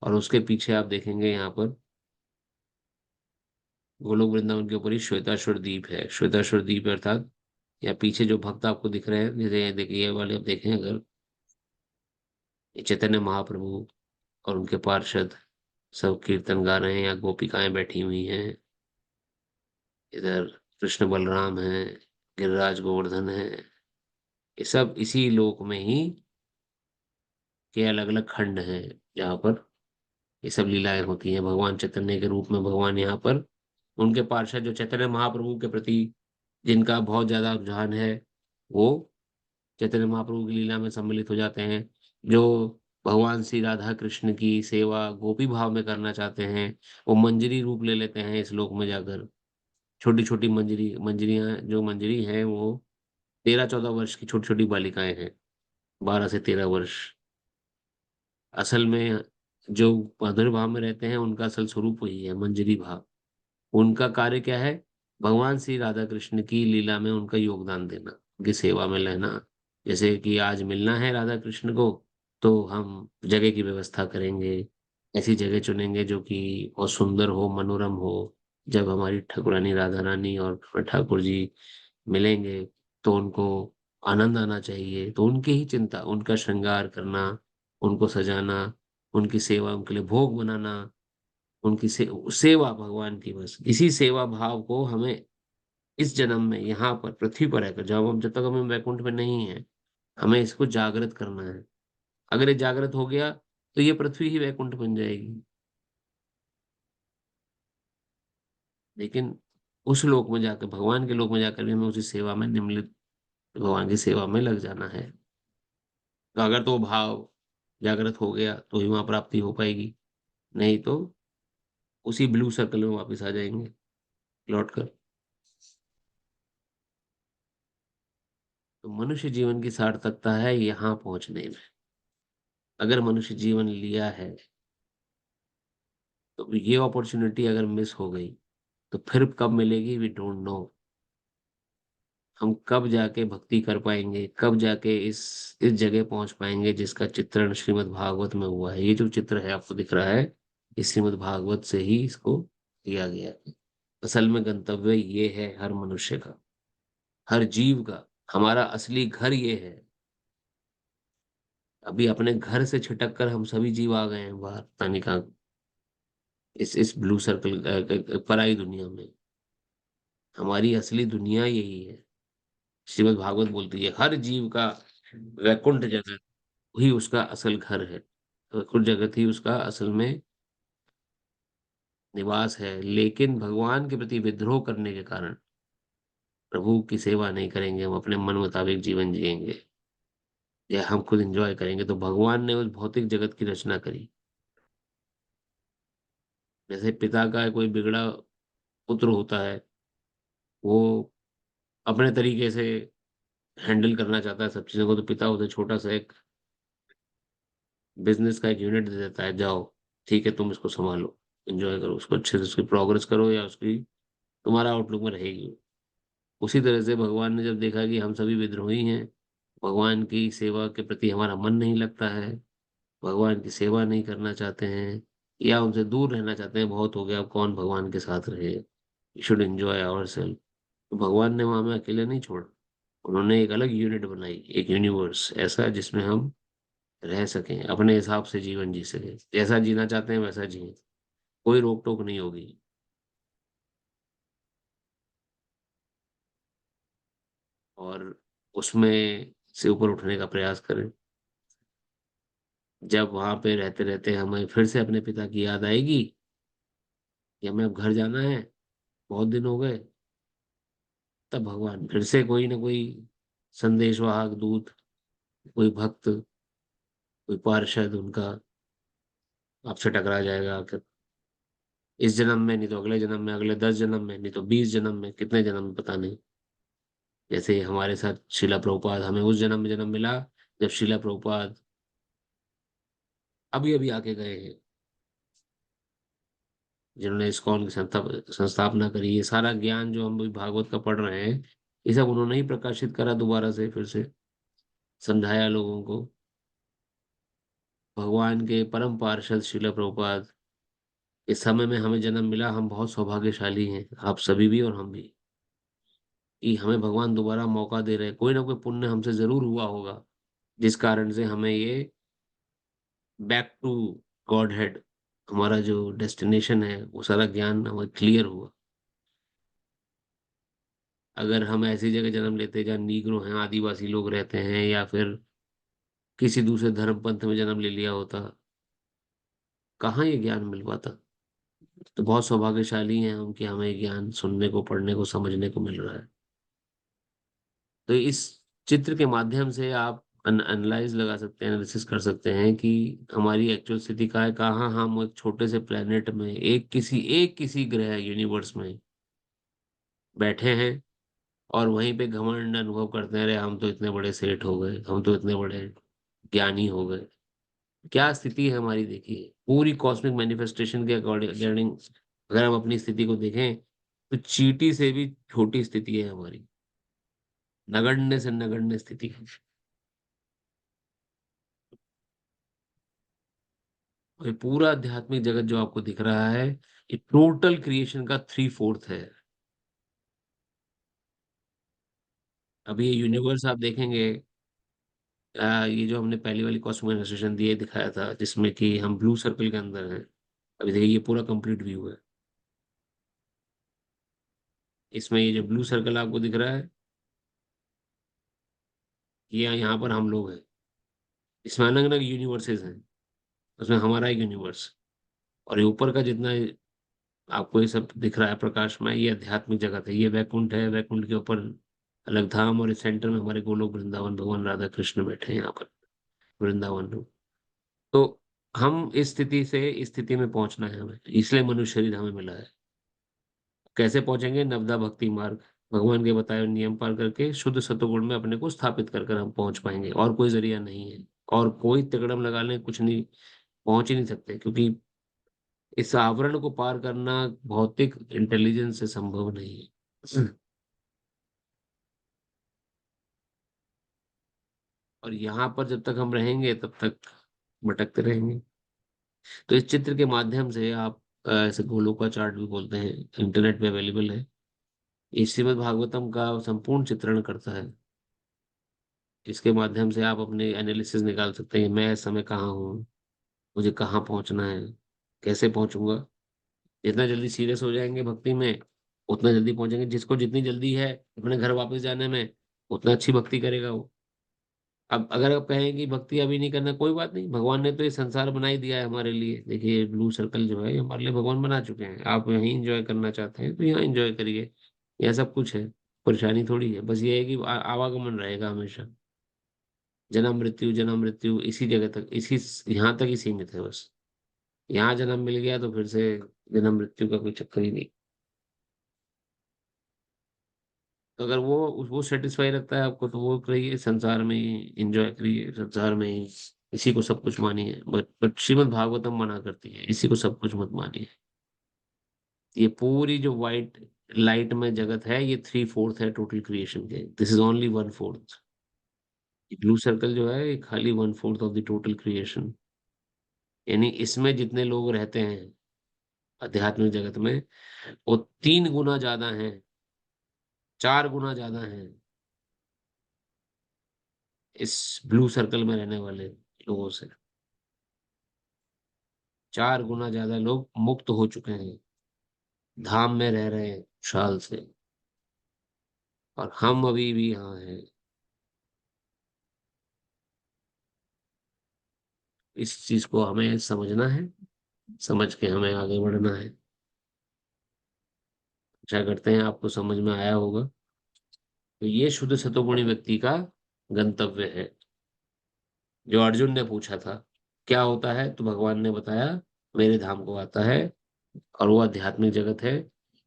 और उसके पीछे आप देखेंगे यहाँ पर गोलोक वृंदावन के ऊपर ही श्वेताश्वर द्वीप है। श्वेताश्वर द्वीप अर्थात, या पीछे जो भक्त आपको दिख रहे हैं, जैसे ये देखिए, ये वाले आप देखें अगर, ये चैतन्य महाप्रभु और उनके पार्षद सब कीर्तन गा रहे हैं, या गोपिकाएं बैठी हुई हैं। इधर कृष्ण बलराम हैं, गिरिराज गोवर्धन है। ये सब इसी लोक में ही के अलग अलग खंड हैं, जहाँ पर ये सब लीलाएं होती हैं। भगवान चैतन्य के रूप में भगवान यहाँ पर, उनके पार्षद जो चैतन्य महाप्रभु के प्रति जिनका बहुत ज्यादा रुझान है, वो चैतन्य महाप्रभु की लीला में सम्मिलित हो जाते हैं। जो भगवान श्री राधा कृष्ण की सेवा गोपी भाव में करना चाहते हैं, वो मंजरी रूप ले लेते हैं इस लोक में जाकर। छोटी छोटी मंजरियां, जो मंजरी हैं वो 13-14 वर्ष की छोटी छोटी बालिकाएं हैं, 12 से 13 वर्ष। असल में जो माधुर्य भाव में रहते हैं, उनका असल स्वरूप वही है, मंजरी भाव। उनका कार्य क्या है? भगवान श्री राधा कृष्ण की लीला में उनका योगदान देना, उनकी सेवा में रहना। जैसे कि आज मिलना है राधा कृष्ण को, तो हम जगह की व्यवस्था करेंगे, ऐसी जगह चुनेंगे जो कि बहुत सुंदर हो, मनोरम हो। जब हमारी ठाकुरानी राधा रानी और ठाकुर जी मिलेंगे, तो उनको आनंद आना चाहिए। तो उनकी ही चिंता, उनका श्रृंगार करना, उनको सजाना, उनकी सेवा, उनके लिए भोग बनाना, उनकी सेवा भगवान की, बस इसी सेवा भाव को हमें इस जन्म में यहाँ पर पृथ्वी पर रहकर, जब तक हम वैकुंठ में नहीं है, हमें इसको जागृत करना है। अगर ये जागृत हो गया, तो ये पृथ्वी ही वैकुंठ बन जाएगी। लेकिन उस लोक में जाकर, भगवान के लोक में जाकर भी हमें उसी सेवा में, निम्नलिखित भगवान की सेवा में लग जाना है। तो अगर तो भाव जागृत हो गया तो ही वहां प्राप्ति हो पाएगी, नहीं तो उसी ब्लू सर्कल में वापस आ जाएंगे लौट कर। तो मनुष्य जीवन की सार्थकता है यहाँ पहुंचने में। अगर मनुष्य जीवन लिया है तो ये अपॉर्चुनिटी अगर मिस हो गई तो फिर कब मिलेगी, वी डोंट नो। हम कब जाके भक्ति कर पाएंगे, कब जाके इस जगह पहुंच पाएंगे जिसका चित्रण श्रीमद् भागवत में हुआ है। ये जो चित्र है आपको दिख रहा है, इस श्रीमद् भागवत से ही इसको किया गया है। असल में गंतव्य ये है हर मनुष्य का, हर जीव का। हमारा असली घर ये है। अभी अपने घर से छिटक कर हम सभी जीव आ गए हैं बाहर, पता नहीं कहाँ, इस ब्लू सर्कल पराई दुनिया में। हमारी असली दुनिया यही है। श्रीमद् भागवत बोलती है हर जीव का वैकुंठ जगत वही उसका असल घर है। वैकुंठ जगत ही उसका असल में निवास है। लेकिन भगवान के प्रति विद्रोह करने के कारण प्रभु की सेवा नहीं करेंगे, हम अपने मन मुताबिक जीवन जिएंगे या हम खुद एंजॉय करेंगे, तो भगवान ने उस भौतिक जगत की रचना करी। जैसे पिता का कोई बिगड़ा पुत्र होता है, वो अपने तरीके से हैंडल करना चाहता है सब चीजों को, तो पिता उसे छोटा सा एक बिजनेस का एक यूनिट दे देता है, जाओ ठीक है तुम इसको संभालो, एंजॉय करो उसको, अच्छे से उसकी प्रोग्रेस करो या उसकी तुम्हारा आउटलुक में रहेगी। उसी तरह से भगवान ने जब देखा कि हम सभी विद्रोही हैं, भगवान की सेवा के प्रति हमारा मन नहीं लगता है, भगवान की सेवा नहीं करना चाहते हैं या उनसे दूर रहना चाहते हैं, बहुत हो गया अब कौन भगवान के साथ रहे, शुड एंजॉय आवर सेल्फ। तो भगवान ने वहां में अकेले नहीं छोड़ा, उन्होंने एक अलग यूनिट बनाई, एक यूनिवर्स ऐसा जिसमें हम रह सकें, अपने हिसाब से जीवन जी सकें, जैसा जीना चाहते हैं वैसा जिए, कोई रोक टोक नहीं होगी। और उसमें से ऊपर उठने का प्रयास करें। जब वहां पे रहते रहते हमें फिर से अपने पिता की याद आएगी कि हमें अब घर जाना है, बहुत दिन हो गए, तब भगवान फिर से कोई ना कोई संदेशवाहक दूत, कोई भक्त, कोई पार्षद उनका आपसे टकरा जाएगा आकर। इस जन्म में नहीं तो अगले जन्म में, अगले 10 जन्म में नहीं तो 20 जन्म में, कितने जन्म में पता नहीं। जैसे हमारे साथ शिला प्रभुपाद, हमें उस जन्म में जन्म मिला जब शिला प्रभुपाद अभी अभी आके गए हैं, जिन्होंने इस्कॉन की संस्थापना करी। ये सारा ज्ञान जो हम अभी भागवत का पढ़ रहे हैं, ये सब उन्होंने ही प्रकाशित करा, दोबारा से फिर से समझाया लोगों को। भगवान के परम पार्षद शिला प्रभुपाद, इस समय में हमें जन्म मिला, हम बहुत सौभाग्यशाली हैं, आप सभी भी और हम भी, कि हमें भगवान दोबारा मौका दे रहे हैं। कोई ना कोई पुण्य हमसे जरूर हुआ होगा जिस कारण से हमें ये बैक टू गॉड हेड, हमारा जो डेस्टिनेशन है वो सारा ज्ञान हमें क्लियर हुआ। अगर हम ऐसी जगह जन्म लेते जहाँ नीग्रो हैं, आदिवासी लोग रहते हैं, या फिर किसी दूसरे धर्म पंथ में जन्म ले लिया होता, कहाँ ये ज्ञान मिल पाता। तो बहुत सौभाग्यशाली हैं हम कि हमें ज्ञान सुनने को, पढ़ने को, समझने को मिल रहा है। तो इस चित्र के माध्यम से आप एनालाइज लगा सकते हैं, एनालिसिस कर सकते हैं कि हमारी एक्चुअल स्थिति का है, कहाँ हम एक छोटे से प्लेनेट में, एक किसी ग्रह यूनिवर्स में बैठे हैं और वहीं पे घमंड अनुभव करते हैं, अरे हम तो इतने बड़े सेठ हो गए, हम तो इतने बड़े ज्ञानी हो गए। क्या स्थिति है हमारी, देखिए पूरी कॉस्मिक मैनिफेस्टेशन के अकॉर्डिंग अगर हम अपनी स्थिति को देखें तो चींटी से भी छोटी स्थिति है हमारी, नगण्य से नगण्य स्थिति है। और ये पूरा आध्यात्मिक जगत जो आपको दिख रहा है, ये टोटल क्रिएशन का 3/4 है। अभी ये यूनिवर्स आप देखेंगे, ये जो हमने पहली वाली कॉस्मिक मैनिफेस्टेशन दिए दिखाया था जिसमें कि हम ब्लू सर्कल के अंदर हैं, अभी देखिए ये पूरा कंप्लीट व्यू है। इसमें ये जो ब्लू सर्कल आपको दिख रहा है, ये यहाँ पर हम लोग हैं, इसमें अलग अलग यूनिवर्सेस हैं, उसमें हमारा एक यूनिवर्स, और ये ऊपर का जितना आपको ये सब दिख रहा है प्रकाशमय, ये आध्यात्मिक जगत है, ये वैकुंठ है। वैकुंठ के ऊपर अलग धाम, और इस सेंटर में हमारे गोलोक वृंदावन, भगवान राधा कृष्ण बैठे हैं यहाँ पर वृंदावन में। तो हम इस स्थिति से इस स्थिति में पहुंचना है हमें, इसलिए मनुष्य शरीर हमें मिला है। कैसे पहुंचेंगे? नवदा भक्ति मार्ग, भगवान के बताए हुए नियम पार करके शुद्ध सतोगुण में अपने को स्थापित कर कर हम पहुंच पाएंगे, और कोई जरिया नहीं है। और कोई तिकड़म लगा लें कुछ नहीं, पहुंच ही नहीं सकते, क्योंकि इस आवरण को पार करना भौतिक इंटेलिजेंस से संभव नहीं है। और यहाँ पर जब तक हम रहेंगे तब तक भटकते रहेंगे। तो इस चित्र के माध्यम से आप ऐसे गोलों का चार्ट भी बोलते हैं, इंटरनेट पे अवेलेबल है। ये श्रीमद् भागवतम का संपूर्ण चित्रण करता है। इसके माध्यम से आप अपने एनालिसिस निकाल सकते हैं, मैं इस समय कहाँ हूँ, मुझे कहाँ पहुंचना है, कैसे पहुंचूंगा। जितना जल्दी सीरियस हो जाएंगे भक्ति में, उतना जल्दी पहुंचेंगे। जिसको जितनी जल्दी है अपने घर वापस जाने में, उतना अच्छी भक्ति करेगा वो। अब अगर आप कहें कि भक्ति अभी नहीं करना, कोई बात नहीं, भगवान ने तो ये संसार बना ही दिया है हमारे लिए। देखिए ब्लू सर्कल जो है ये हमारे लिए भगवान बना चुके हैं। आप यहीं एंजॉय करना चाहते हैं तो यहाँ एंजॉय करिए, यह सब कुछ है। परेशानी थोड़ी है, बस ये है कि आवागमन रहेगा हमेशा। जन्म मृत्यु इसी जगह तक, इसी यहाँ तक ही सीमित है बस। यहाँ जन्म मिल गया तो फिर से जन्म मृत्यु का कोई चक्कर ही नहीं। तो अगर वो सेटिस्फाई रखता है आपको, तो वो करिए, संसार में ही एंजॉय करिए, संसार में ही इसी को सब कुछ मानिए। बट श्रीमद् भागवतम मना करती है, इसी को सब कुछ मत मानिए। ये पूरी जो वाइट लाइट में जगत है, ये 3/4 है टोटल क्रिएशन के, this is only 1/4। Blue circle जो है ये खाली 1/4 ऑफ द टोटल क्रिएशन। यानी इसमें जितने लोग रहते हैं आध्यात्मिक जगत में, वो 3 गुना ज्यादा हैं, 4 गुना ज्यादा हैं इस ब्लू सर्कल में रहने वाले लोगों से। 4 गुना ज्यादा लोग मुक्त हो चुके हैं, धाम में रह रहे हैं साल से, और हम अभी भी यहाँ हैं। इस चीज को हमें समझना है, समझ के हमें आगे बढ़ना है। आशा करते हैं आपको समझ में आया होगा। तो ये शुद्ध सतोगुणी व्यक्ति का गंतव्य है। जो अर्जुन ने पूछा था क्या होता है, तो भगवान ने बताया मेरे धाम को आता है, और वो आध्यात्मिक जगत है।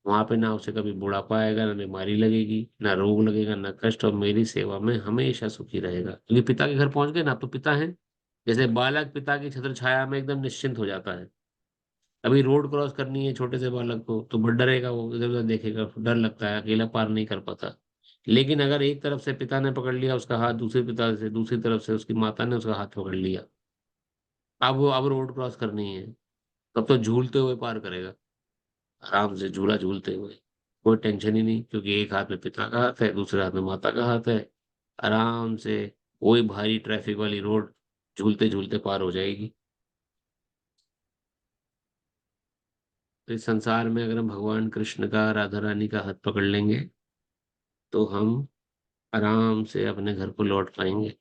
वहां पे ना उसे कभी बुढ़ापा आएगा, ना बीमारी लगेगी, ना रोग लगेगा, ना कष्ट, और मेरी सेवा में हमेशा सुखी रहेगा। क्योंकि पिता के घर पहुंच गए ना, अब तो पिता है। जैसे बालक पिता की छत्र छाया में एकदम निश्चिंत हो जाता है। अभी रोड क्रॉस करनी है छोटे से बालक को तो बहुत डरेगा, वो इधर उधर देखेगा, डर लगता है, अकेला पार नहीं कर पाता। लेकिन अगर एक तरफ से पिता ने पकड़ लिया उसका हाथ, दूसरे पिता से, दूसरी तरफ से उसकी माता ने उसका हाथ पकड़ लिया, अब रोड क्रॉस करनी है, तब तो झूलते हुए पार करेगा, आराम से झूला झूलते हुए। कोई टेंशन ही नहीं, क्योंकि एक हाथ में पिता का हाथ है, दूसरे हाथ में माता का हाथ है। आराम से कोई भारी ट्रैफिक वाली रोड झूलते झूलते पार हो जाएगी। तो इस संसार में अगर हम भगवान कृष्ण का, राधा रानी का हाथ पकड़ लेंगे, तो हम आराम से अपने घर को लौट पाएंगे।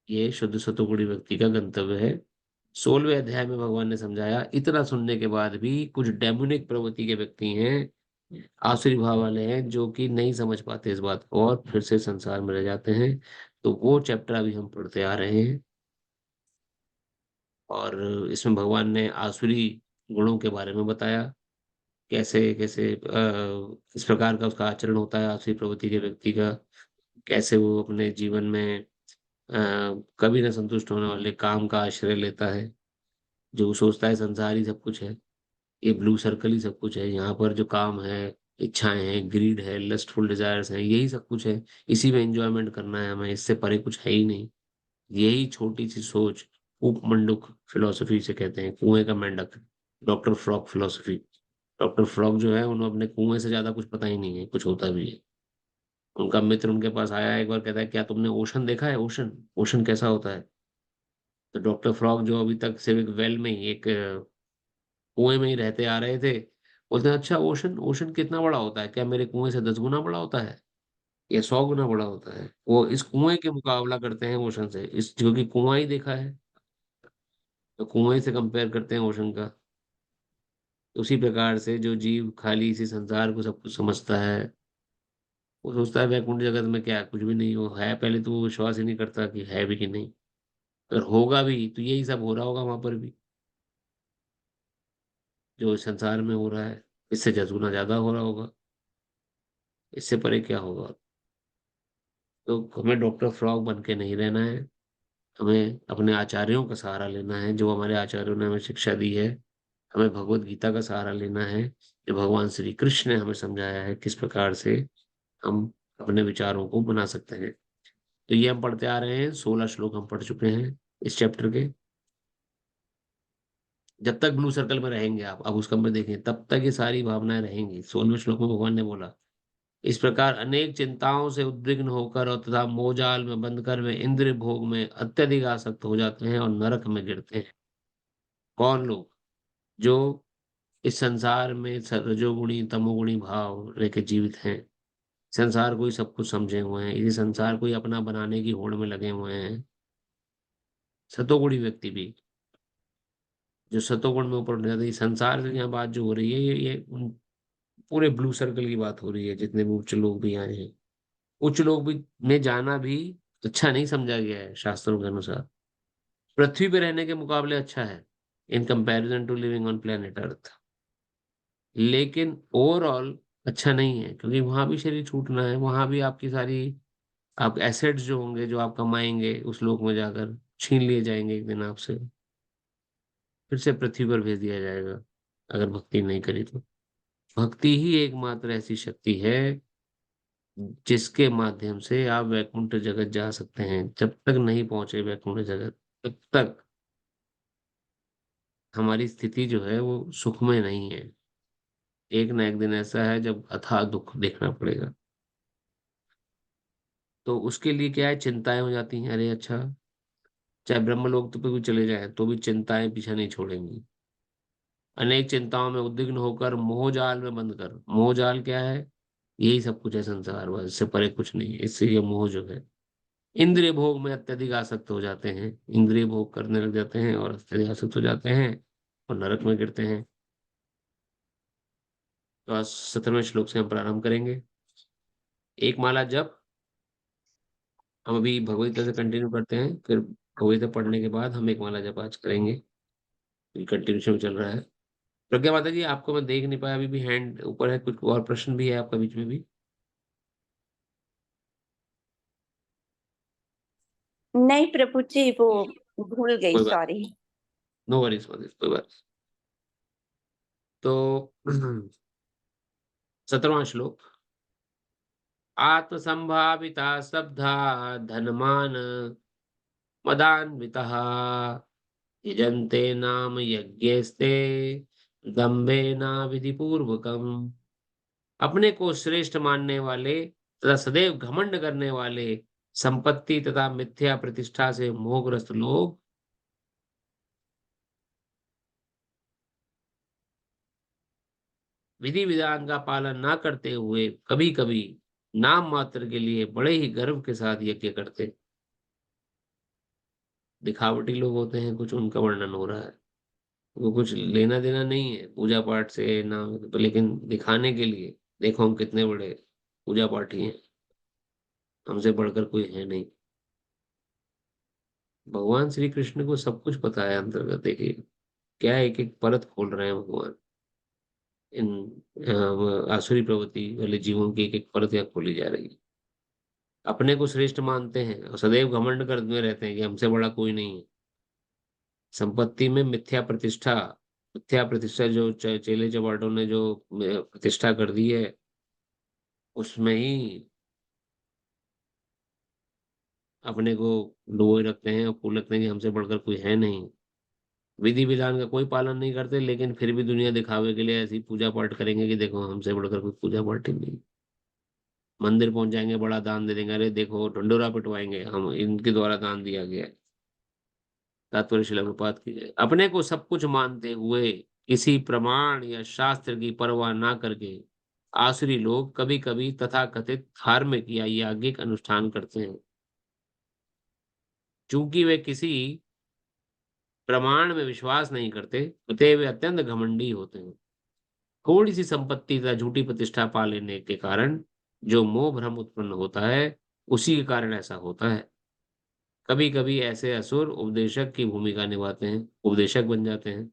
ये शुद्ध सतोगुणी व्यक्ति का गंतव्य है। 16वें अध्याय में भगवान ने समझाया, इतना सुनने के बाद भी कुछ डेमोनिक प्रवृत्ति के व्यक्ति हैं, आसुरी भाव वाले हैं, जो कि नहीं समझ पाते इस बात को और फिर से संसार में रह जाते हैं। तो वो चैप्टर अभी हम पढ़ते आ रहे हैं, और इसमें भगवान ने आसुरी गुणों के बारे में बताया, कैसे कैसे किस प्रकार का उसका आचरण होता है आसुरी प्रवृत्ति के व्यक्ति का। कैसे वो अपने जीवन में कभी ना संतुष्ट होने वाले काम का आश्रय लेता है, जो वो सोचता है संसार ही सब कुछ है, ये ब्लू सर्कल ही सब कुछ है, यहाँ पर जो काम है, इच्छाएं हैं, ग्रीड है, लस्टफुल डिजायर्स हैं, यही सब कुछ है। इसी में एंजॉयमेंट करना है हमें, इससे परे कुछ है ही नहीं। यही छोटी सी सोच उपमंडुक फिलोसफी से कहते हैं, कुएं का मेंढक, doctor frog philosophy. Doctor frog जो है उन्हें अपने कुएं से ज्यादा कुछ पता ही नहीं है, कुछ होता भी है। उनका मित्र उनके पास आया एक बार, कहता है क्या तुमने ओशन देखा है, ओशन, ओशन कैसा होता है। तो डॉक्टर फ्रॉग जो अभी तक सिर्फ एक वेल में ही, एक कुएं में ही रहते आ रहे थे, बोलते हैं अच्छा ओशन, ओशन कितना बड़ा होता है, क्या मेरे कुएं से 10 गुना बड़ा होता है। या 100 गुना बड़ा होता है। वो इस कुएं के मुकाबला करते हैं ओशन से, इस क्योंकि कुआं ही देखा है, तो कुएं से कंपेयर करते हैं ओशन का। उसी प्रकार से जो जीव खाली इसी संसार को सब कुछ समझता है, वो सोचता है वैकुंठ जगत में क्या है, कुछ भी नहीं वो है, पहले तो वो विश्वास ही नहीं करता कि है भी कि नहीं। अगर होगा भी तो यही सब हो रहा होगा वहां पर भी, जो इस संसार में हो रहा है, इससे 10 गुना ज्यादा हो रहा होगा। इससे परे क्या होगा? तो हमें डॉक्टर फ्रॉग बन के नहीं रहना है, हमें अपने आचार्यों का सहारा लेना है, जो हमारे आचार्यों ने हमें शिक्षा दी है। हमें भगवत गीता का सहारा लेना है, जो भगवान श्री कृष्ण ने हमें समझाया है किस प्रकार से हम अपने विचारों को बना सकते हैं। तो ये हम पढ़ते आ रहे हैं, 16 श्लोक हम पढ़ चुके हैं इस चैप्टर के। जब तक ब्लू सर्कल में रहेंगे आप, अब उसका में देखें, तब तक ये सारी भावनाएं रहेंगी। 16वें श्लोक में भगवान ने बोला, इस प्रकार अनेक चिंताओं से उद्विग्न होकर और तथा मोहजाल में बंधकर वे इंद्रिय भोग में अत्यधिक आसक्त हो जाते हैं और नरक में गिरते हैं। कौन लोग? जो इस संसार में रजोगुणी तमोगुणी भाव लेके जीवित हैं, संसार को ही सब कुछ समझे हुए हैं, इसी संसार को ही अपना बनाने की होड़ में लगे हुए हैं। सतोगुणी व्यक्ति भी, जो सतोगुण में ऊपर उठ जाते हैं, संसार से यहाँ बात जो हो रही है, ये पूरे ब्लू सर्कल की बात हो रही है, जितने भी उच्च लोग भी आए हैं। उच्च लोग भी में जाना भी अच्छा नहीं समझा गया है शास्त्रों के अनुसार। पृथ्वी पे रहने के मुकाबले अच्छा है in comparison to living on planet earth, लेकिन ओवरऑल अच्छा नहीं है, क्योंकि वहां भी शरीर छूटना है, वहां भी आपकी सारी आप एसेट्स जो होंगे, जो आप कमाएंगे उस लोक में जाकर, छीन लिए जाएंगे एक दिन आपसे, फिर से पृथ्वी पर भेज दिया जाएगा अगर भक्ति नहीं करी तो। भक्ति ही एकमात्र ऐसी शक्ति है जिसके माध्यम से आप वैकुंठ जगत जा सकते हैं। जब तक नहीं पहुंचे वैकुंठ जगत, तब तक हमारी स्थिति जो है वो सुख में नहीं है। एक ना एक दिन ऐसा है जब अथाह दुख देखना पड़ेगा। तो उसके लिए क्या है, चिंताएं हो जाती हैं। अरे अच्छा, चाहे ब्रह्मलोक तो पे भी चले जाए तो भी चिंताएं पीछा नहीं छोड़ेंगी। अनेक चिंताओं में उद्विग्न होकर मोहजाल में बंद कर, मोहजाल क्या है? यही सब कुछ है संसार, बस इससे परे कुछ नहीं है। इससे ये मोह जो है, इंद्रिय भोग में अत्यधिक आसक्त हो जाते हैं, इंद्रिय भोग करने लग जाते हैं और अत्यधिक आसक्त हो जाते हैं और नरक में गिरते हैं। तो आज 17वें श्लोक से हम प्रारंभ करेंगे। एक माला जप। हम अभी भगवद गीता से कंटिन्यू करते हैं, फिर भगवद गीता पढ़ने के बाद हम एक माला जप आज करेंगे। कंटिन्यूशन चल रहा है। प्रज्ञा माता जी, आपको मैं देख नहीं पाया, अभी भी हैंड ऊपर है, कुछ और प्रश्न भी है आपका बीच में भी? नहीं प्रभु जी, वो भूल गई, कोई बात, सॉरी। नो वरीज, कोई बात। तो 17वां श्लोक। आत्मसंभाविता स्तब्धा धनमान मदान्वितः यजन्ते नाम यज्ञस्ते दम्भेना विधिपूर्वकम्। अपने को श्रेष्ठ मानने वाले तथा सदैव घमंड करने वाले, संपत्ति तथा मिथ्या प्रतिष्ठा से मोहग्रस्त लोग विधि विधान का पालन ना करते हुए कभी कभी नाम मात्र के लिए बड़े ही गर्व के साथ यज्ञ करते। दिखावटी लोग होते हैं कुछ, उनका वर्णन हो रहा है। वो कुछ लेना देना नहीं है पूजा पाठ से ना, तो लेकिन दिखाने के लिए, देखो हम कितने बड़े पूजा पाठी हैं, हमसे बढ़कर कोई है नहीं। भगवान श्री कृष्ण को सब कुछ पता है अंतर्गत। देखिए क्या एक एक परत खोल रहे हैं भगवान, इन आसुरी प्रवृत्ति वाले जीवों की एक एक परत यहाँ खोली जा रही है। अपने को श्रेष्ठ मानते हैं और सदैव घमंड करते रहते हैं कि हमसे बड़ा कोई नहीं है। संपत्ति में मिथ्या प्रतिष्ठा जो चेले चपाटों ने जो प्रतिष्ठा कर दी है, उसमें ही अपने को डुबोए रखते हैं और फूल रखते हैं कि हमसे बढ़कर कोई है नहीं। विधि विधान का कोई पालन नहीं करते, लेकिन फिर भी दुनिया दिखावे के लिए ऐसी पूजा पाठ करेंगे कि देखो हमसे बढ़कर कोई पूजा पाठ ही नहीं। मंदिर पहुंच जाएंगे, बड़ा दान दे देंगे, अरे देखो ढंडोरा पिटवाएंगे, हम इनके द्वारा दान दिया गया है। तात्पर्य शिला प्रपात की जाए। अपने को सब कुछ मानते हुए किसी प्रमाण या शास्त्र की परवाह ना करके आसुरी लोग कभी कभी तथाकथित धार्मिक या याज्ञिक अनुष्ठान करते हैं। चूंकि वे किसी प्रमाण में विश्वास नहीं करते, अतः वे अत्यंत घमंडी होते हैं। थोड़ी सी संपत्ति तथा झूठी प्रतिष्ठा पा लेने के कारण जो मोह भ्रम उत्पन्न होता है, उसी के कारण ऐसा होता है। कभी कभी ऐसे असुर उपदेशक की भूमिका निभाते हैं, उपदेशक बन जाते हैं,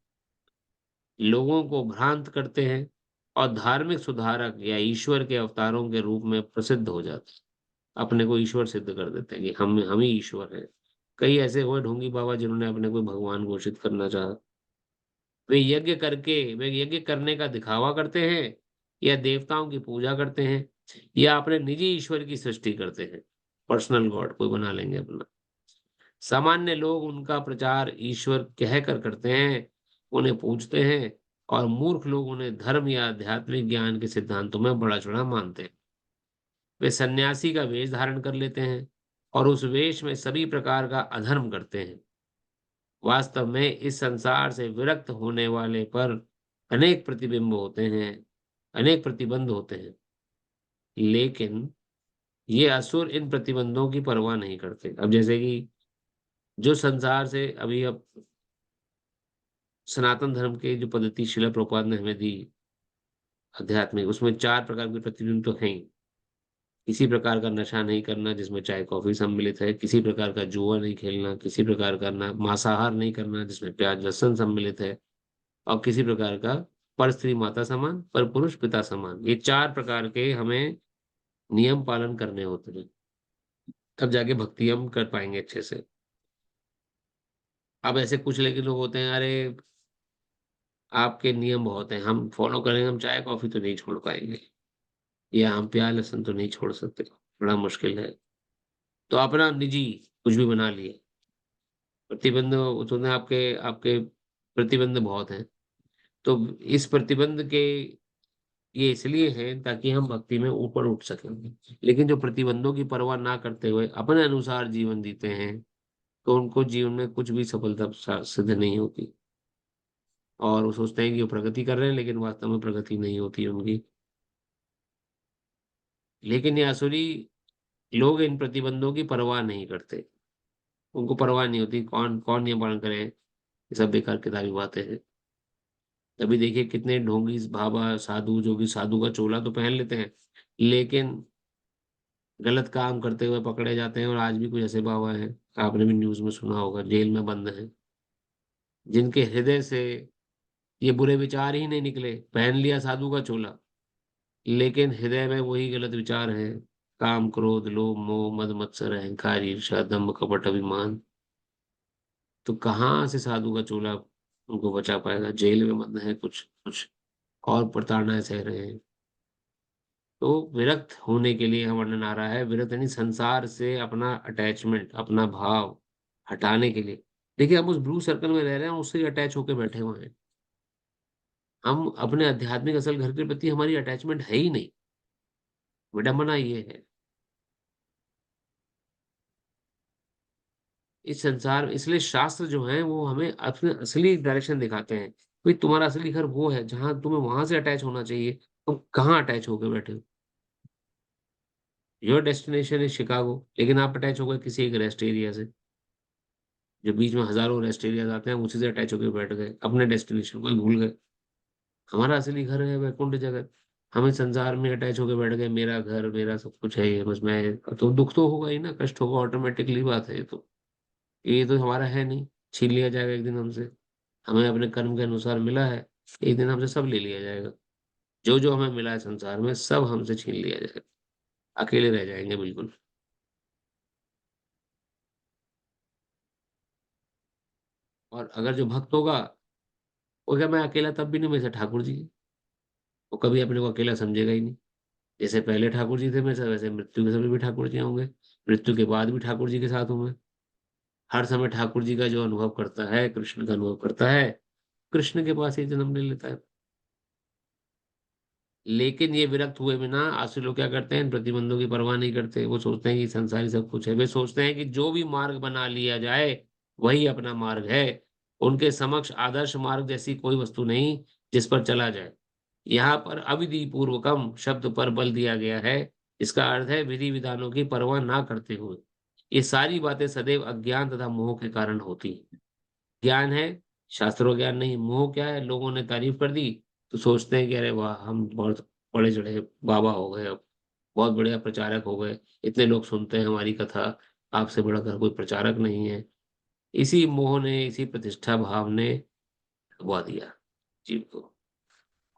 लोगों को भ्रांत करते हैं और धार्मिक सुधारक या ईश्वर के अवतारों के रूप में प्रसिद्ध हो जाते हैं। अपने को ईश्वर सिद्ध कर देते हैं कि हम ही ईश्वर हैं। कई ऐसे हुए ढोंगी बाबा जिन्होंने अपने को भगवान घोषित करना चाहा। वे यज्ञ करने का दिखावा करते हैं, या देवताओं की पूजा करते हैं, या अपने निजी ईश्वर की सृष्टि करते हैं। पर्सनल गॉड कोई बना लेंगे अपना। सामान्य लोग उनका प्रचार ईश्वर कहकर करते हैं, उन्हें पूजते हैं, और मूर्ख लोग उन्हें धर्म या आध्यात्मिक ज्ञान के सिद्धांतों में बड़ा चढ़ा मानते हैं। वे सन्यासी का वेश धारण कर लेते हैं और उस वेश में सभी प्रकार का अधर्म करते हैं। वास्तव में इस संसार से विरक्त होने वाले पर अनेक प्रतिबिंब होते हैं, अनेक प्रतिबंध होते हैं, लेकिन ये असुर इन प्रतिबंधों की परवाह नहीं करते। अब जैसे कि जो संसार से अभी अब सनातन धर्म के जो पद्धति शिला प्रभुपाद ने हमें दी आध्यात्मिक, उसमें 4 प्रकार के प्रतिबिंब तो हैं ही। किसी प्रकार का नशा नहीं करना जिसमें चाय कॉफी सम्मिलित है, किसी प्रकार का जुआ नहीं खेलना, किसी प्रकार का ना मांसाहार नहीं करना जिसमें प्याज लहसुन सम्मिलित है, और किसी प्रकार का पर स्त्री माता समान, पर पुरुष पिता समान। ये 4 प्रकार के हमें नियम पालन करने होते हैं, तब जाके भक्ति हम कर पाएंगे अच्छे से। अब ऐसे कुछ लेकिन लोग होते हैं, अरे आपके नियम बहुत हैं, हम फॉलो करेंगे, हम चाय कॉफी तो नहीं छोड़ पाएंगे, या हम प्याज लहसुन तो नहीं छोड़ सकते, बड़ा मुश्किल है। तो अपना निजी कुछ भी बना लिए प्रतिबंध, उसने आपके आपके प्रतिबंध बहुत हैं। तो इस प्रतिबंध के ये इसलिए हैं ताकि हम भक्ति में ऊपर उठ सकें। लेकिन जो प्रतिबंधों की परवाह ना करते हुए अपने अनुसार जीवन जीते हैं, तो उनको जीवन में कुछ भी सफलता सिद्ध नहीं होती, और वो सोचते हैं कि वो प्रगति कर रहे हैं, लेकिन वास्तव में प्रगति नहीं होती उनकी। लेकिन ये आसुरी लोग इन प्रतिबंधों की परवाह नहीं करते, उनको परवाह नहीं होती कौन कौन नियम पालन करे। ये सब बेकार किताबी बातें हैं। अभी देखिए कितने ढोंगी बाबा साधु जो कि साधु का चोला तो पहन लेते हैं, लेकिन गलत काम करते हुए पकड़े जाते हैं। और आज भी कुछ ऐसे बाबा हैं, आपने भी न्यूज में सुना होगा, जेल में बंद हैं, जिनके हृदय से ये बुरे विचार ही नहीं निकले। पहन लिया साधु का चोला, लेकिन हृदय में वही गलत विचार हैं। काम क्रोध लोभ मोह मद मत्सर अहंकार ईर्ष्या दंभ कपट अभिमान। तो कहाँ से साधु का चोला उनको बचा पाएगा। जेल में बंद है, कुछ कुछ और प्रताड़नाएं सह रहे हैं। तो विरक्त होने के लिए यहाँ वर्णन आ रहा है। विरक्त यानी संसार से अपना अटैचमेंट, अपना भाव हटाने के लिए। देखिए हम उस ब्लू सर्कल में रह रहे हैं, उससे अटैच होकर बैठे हुए हैं। हम अपने आध्यात्मिक असल घर के प्रति हमारी अटैचमेंट है ही नहीं। विडंबना ये है। इस संसार इसलिए शास्त्र जो है वो हमें अपने असली डायरेक्शन दिखाते हैं। भाई तुम्हारा असली घर वो है जहां तुम्हें वहां से अटैच होना चाहिए, तुम कहाँ अटैच होकर बैठे हो। योर डेस्टिनेशन इज शिकागो, लेकिन आप अटैच हो गए किसी एक रेस्ट एरिया से, जो बीच में हजारों रेस्ट एरियाज आते हैं, उसी से अटैच होकर बैठ गए, अपने डेस्टिनेशन को ही भूल गए। हमारा असली घर है वैकुंठ जगत। हमें संसार में अटैच होकर बैठ गए, मेरा घर मेरा सब कुछ है ये, बस मैं। तो दुख तो होगा ही ना, कष्ट होगा, ऑटोमेटिकली बात है ये तो हमारा है नहीं, छीन लिया जाएगा एक दिन हमसे। हमें अपने कर्म के अनुसार मिला है, एक दिन हमसे सब ले लिया जाएगा। जो जो हमें मिला है संसार में सब हमसे छीन लिया जाएगा, अकेले रह जाएंगे बिल्कुल। और अगर जो भक्त होगा, वो क्या, मैं अकेला तब भी नहीं, मैं से ठाकुर जी है। वो कभी अपने को अकेला समझेगा ही नहीं। जैसे पहले ठाकुर जी थे मेरे साथ, वैसे मृत्यु के समय भी ठाकुर जी होंगे, मृत्यु के बाद भी ठाकुर जी के साथ होंगे। हर समय ठाकुर जी का जो अनुभव करता है, कृष्ण का अनुभव करता है, कृष्ण के पास ही जन्म ले लेता है। लेकिन ये विरक्त हुए बिना आसुरी लोग क्या करते हैं, इन प्रतिबंधों की परवाह नहीं करते। वो सोचते हैं कि संसारी सब कुछ है। वे सोचते हैं कि जो भी मार्ग बना लिया जाए वही अपना मार्ग है। उनके समक्ष आदर्श मार्ग जैसी कोई वस्तु नहीं जिस पर चला जाए। यहाँ पर अविधि पूर्वकम शब्द पर बल दिया गया है। इसका अर्थ है विधि विधानों की परवाह ना करते हुए। ये सारी बातें सदैव अज्ञान तथा मोह के कारण होती हैं। ज्ञान है, शास्त्रों ज्ञान नहीं। मोह क्या है, लोगों ने तारीफ कर दी तो सोचते हैं कि अरे वाह, हम बहुत बड़े चढ़े बाबा हो गए, अब बहुत बढ़िया प्रचारक हो गए, इतने लोग सुनते हैं हमारी कथा, आपसे बढ़कर कोई प्रचारक नहीं है। इसी मोह ने, इसी प्रतिष्ठा भाव ने डुबा दिया जीव को।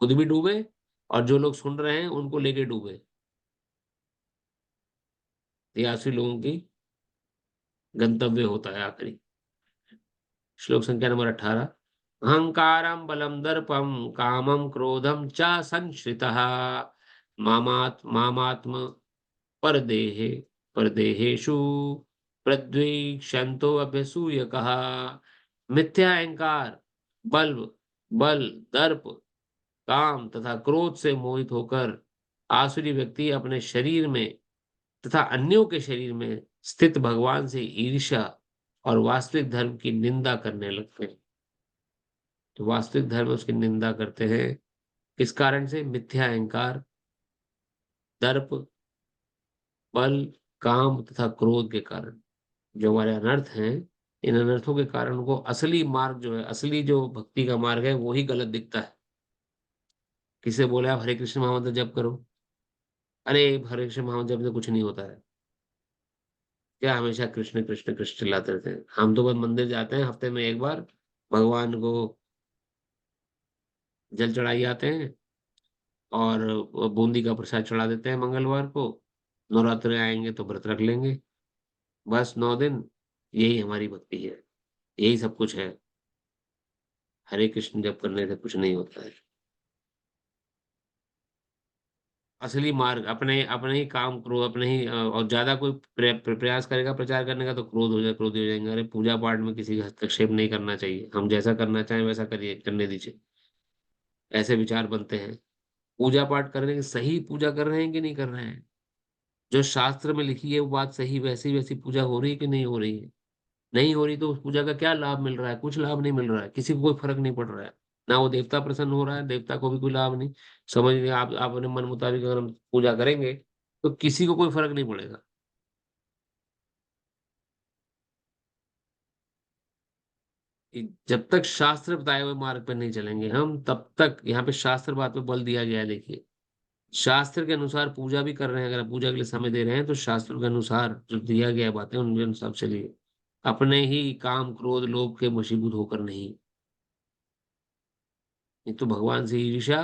खुद भी डूबे और जो लोग सुन रहे हैं उनको लेके डूबे। त्यासी लोगों की गंतव्य होता है आखिरी। श्लोक संख्या नंबर 18। अहंकारं बलं दर्पं कामं क्रोधं च संश्रितः मामात्म परदेहे परदेहेषु प्रद्वेषन्तो अभ्यसूयकः। मिथ्या अहंकार, बल बल दर्प, काम तथा क्रोध से मोहित होकर आसुरी व्यक्ति अपने शरीर में तथा अन्यों के शरीर में स्थित भगवान से ईर्ष्या और वास्तविक धर्म की निंदा करने लगते हैं। तो वास्तविक धर्म उसकी निंदा करते हैं। किस कारण से? मिथ्या अहंकार, दर्प, बल, काम तथा क्रोध के कारण। जो हमारे अनर्थ हैं, इन अनर्थों के कारण उनको असली मार्ग जो है, असली जो भक्ति का मार्ग है, वो ही गलत दिखता है। किसे बोले आप हरे कृष्ण महामंत्र जप करो, अरे हरे कृष्ण महामंत्र जप से कुछ नहीं होता है। क्या हमेशा कृष्ण कृष्ण कृष्ण चिल्लाते रहते हैं? हम तो बस मंदिर जाते हैं हफ्ते में एक बार, भगवान को जल चढ़ाई आते हैं और बूंदी का प्रसाद चढ़ा देते हैं मंगलवार को। नवरात्रे आएंगे तो व्रत रख लेंगे, बस 9 दिन। यही हमारी भक्ति है, यही सब कुछ है। हरे कृष्ण जप करने से कुछ नहीं होता है। असली मार्ग अपने अपने ही काम करो, अपने ही और ज्यादा कोई प्रयास करेगा प्रचार करने का तो क्रोधी हो जाएंगे। अरे पूजा पाठ में किसी का हस्तक्षेप नहीं करना चाहिए, हम जैसा करना चाहें वैसा करिए, करने दीजिए, ऐसे विचार बनते हैं। पूजा पाठ करने की, सही पूजा कर रहे हैं कि नहीं कर रहे हैं? जो शास्त्र में लिखी है वो बात सही वैसी वैसी पूजा हो रही है कि नहीं हो रही है? नहीं हो रही तो उस पूजा का क्या लाभ मिल रहा है? कुछ लाभ नहीं मिल रहा है, किसी को कोई फर्क नहीं पड़ रहा है। ना वो देवता प्रसन्न हो रहा है, देवता को भी कोई लाभ नहीं। समझ लीजिए आप अपने मन मुताबिक अगर हम पूजा करेंगे तो किसी को कोई फर्क नहीं पड़ेगा। कि जब तक शास्त्र बताए हुए मार्ग पर नहीं चलेंगे हम, तब तक यहाँ पे शास्त्र बात पे बल दिया गया है। देखिए, शास्त्र के अनुसार पूजा भी कर रहे हैं, अगर आप पूजा के लिए समय दे रहे हैं तो शास्त्र के अनुसार जो दिया गया है बातें उनके अनुसार चलिए। अपने ही काम क्रोध लोभ के वशीभूत होकर नहीं। नहीं तो भगवान से ईर्ष्या